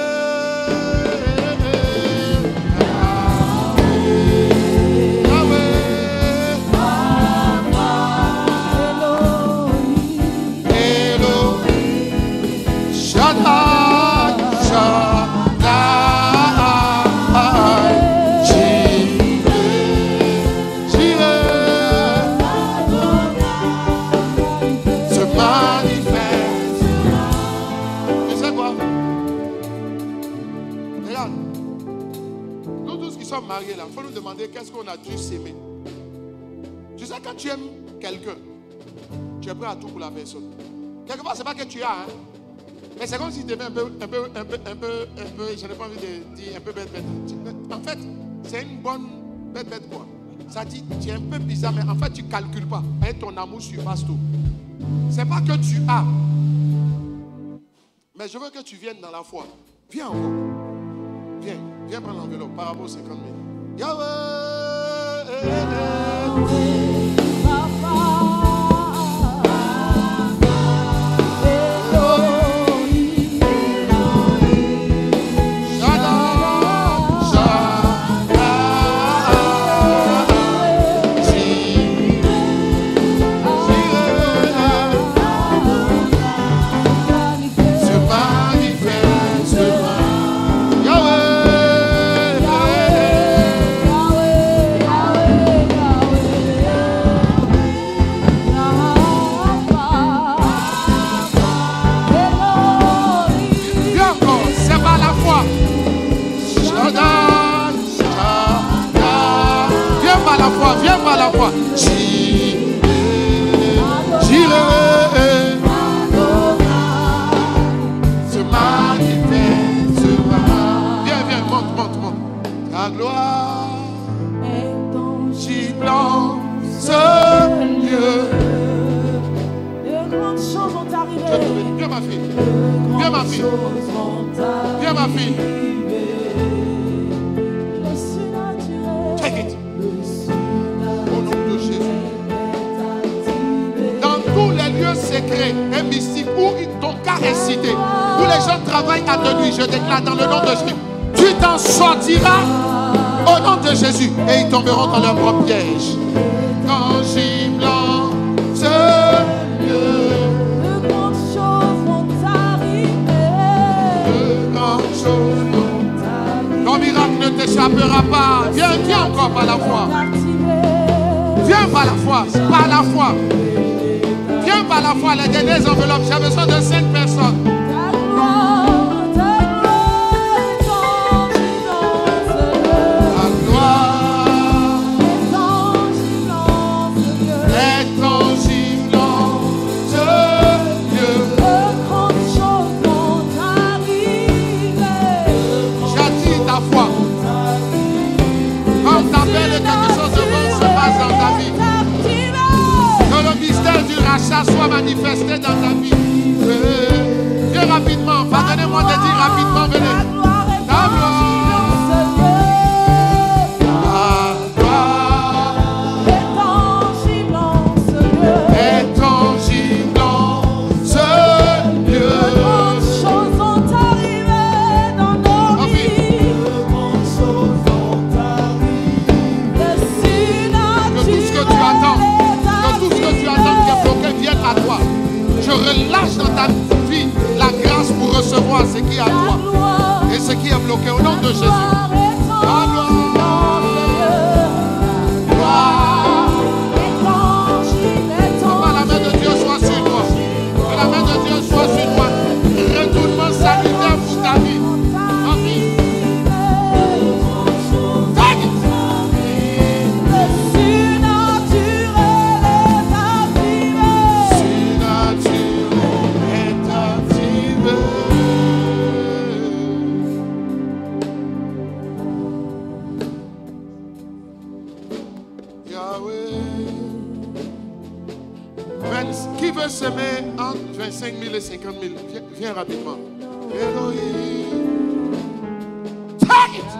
Mariés là, il faut nous demander qu'est-ce qu'on a dû s'aimer. Tu sais, quand tu aimes quelqu'un, tu es prêt à tout pour la personne. Quelque part, ce n'est pas que tu as, hein, mais c'est comme si tu étais un peu, je n'ai pas envie de dire un peu bête. En fait, c'est une bonne bête quoi. Ça dit, tu es un peu bizarre, mais en fait, tu ne calcules pas. Et ton amour surpasse tout. Ce n'est pas que tu as, mais je veux que tu viennes dans la foi. Viens encore. Viens prendre l'enveloppe par rapport aux 50 000. Yahweh, et ils tomberont dans leur propre piège. Quand j'y lance de grandes choses vont arriver. De grandes choses vont arriver. Ton miracle ne t'échappera pas. Viens encore par la foi. Viens par la foi. Par la foi. Viens par la foi. Les dernières enveloppes. J'ai besoin de 5 personnes. Soit manifesté dans ta vie. Viens rapidement. Pardonnez-moi de dire rapidement. Venez. Ta gloire. Relâche dans ta vie la grâce pour recevoir ce qui est à toi et ce qui est bloqué au nom de Jésus. Papa, la main de Dieu soit sur toi. Que la main de Dieu soit sur toi. Retournement sanitaire pour ta vie. semer entre 25 000 et 50 000. Viens rapidement. Elohim. Take it.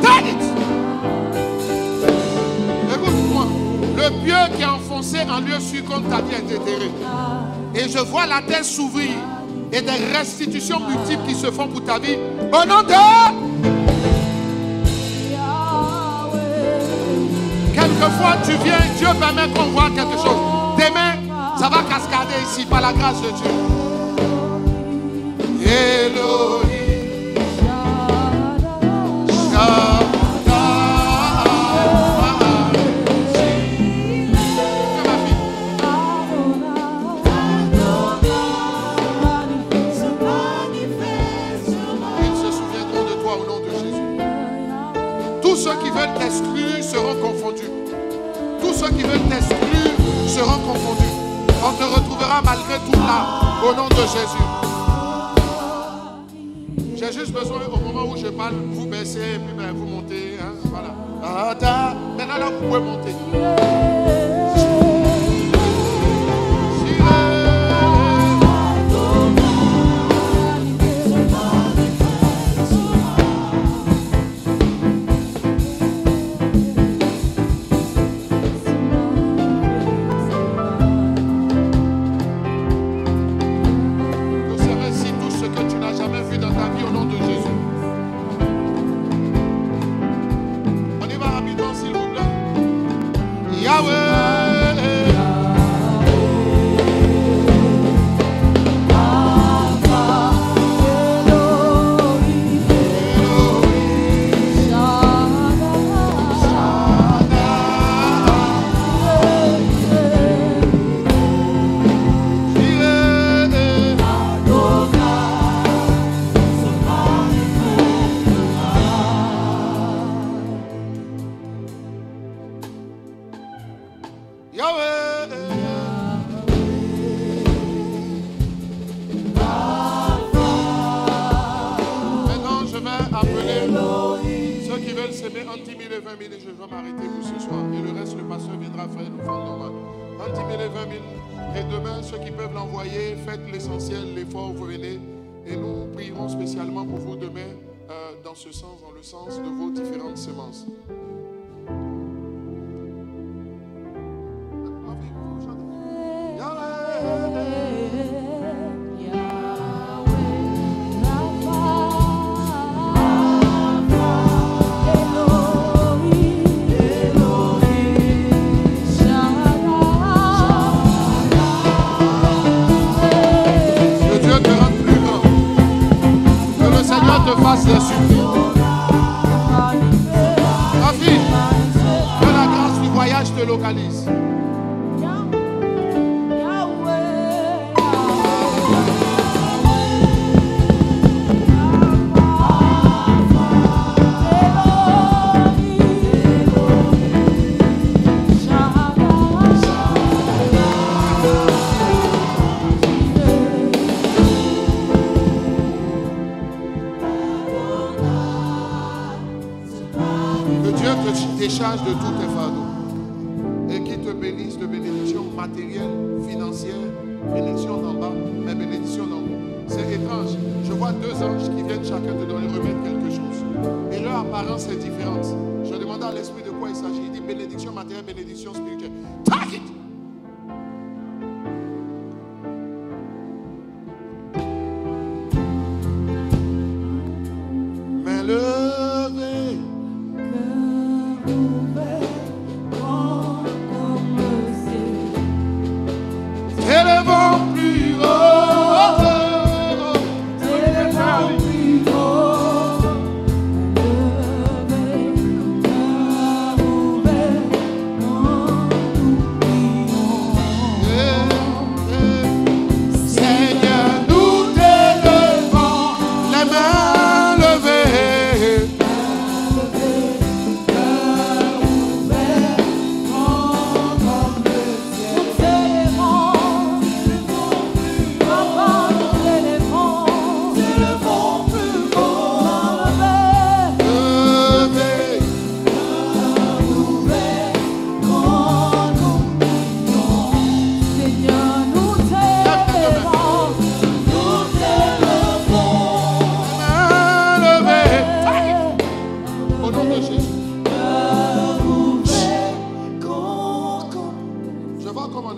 Take it. Écoute-moi. Le pieu qui est enfoncé en lieu sûr comme ta vie est enterré. Et je vois la terre s'ouvrir. Et des restitutions multiples qui se font pour ta vie. Au nom de... Quelquefois tu viens, Dieu permet qu'on voit quelque chose. Demain, ça va cascader ici par la grâce de Dieu. Elohim. Tous ceux qui veulent t'exclure seront confondus. Tous ceux qui veulent t'exclure seront confondus. On te retrouvera malgré tout là, au nom de Jésus. J'ai juste besoin, au moment où je parle, vous baissez et puis ben, vous montez. Hein, voilà. Maintenant là, vous pouvez monter. Dans le sens de vos différentes semences. Que Dieu te rende plus grand. Que le Seigneur te fasse des surprises. Te localise. Que Dieu te décharge de tous tes fardeaux. Bénisse de bénédictions matérielles, financières, bénédictions d'en bas, mais bénédictions d'en haut. C'est étrange. Je vois deux anges qui viennent chacun te donner, remettre quelque chose. Et leur apparence est différente. Je demandais à l'esprit de quoi il s'agit. Il dit bénédiction matérielle, bénédiction spirituelle. Take it! Mais levez. Élevons plus haut, élevons plus haut, Seigneur, nous t'élevons, les mains levées.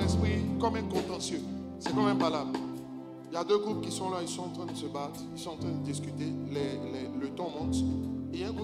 esprit comme un contentieux. C'est comme un palabre. Il y a deux groupes qui sont là, ils sont en train de se battre, ils sont en train de discuter, le ton monte. Et il y a un groupe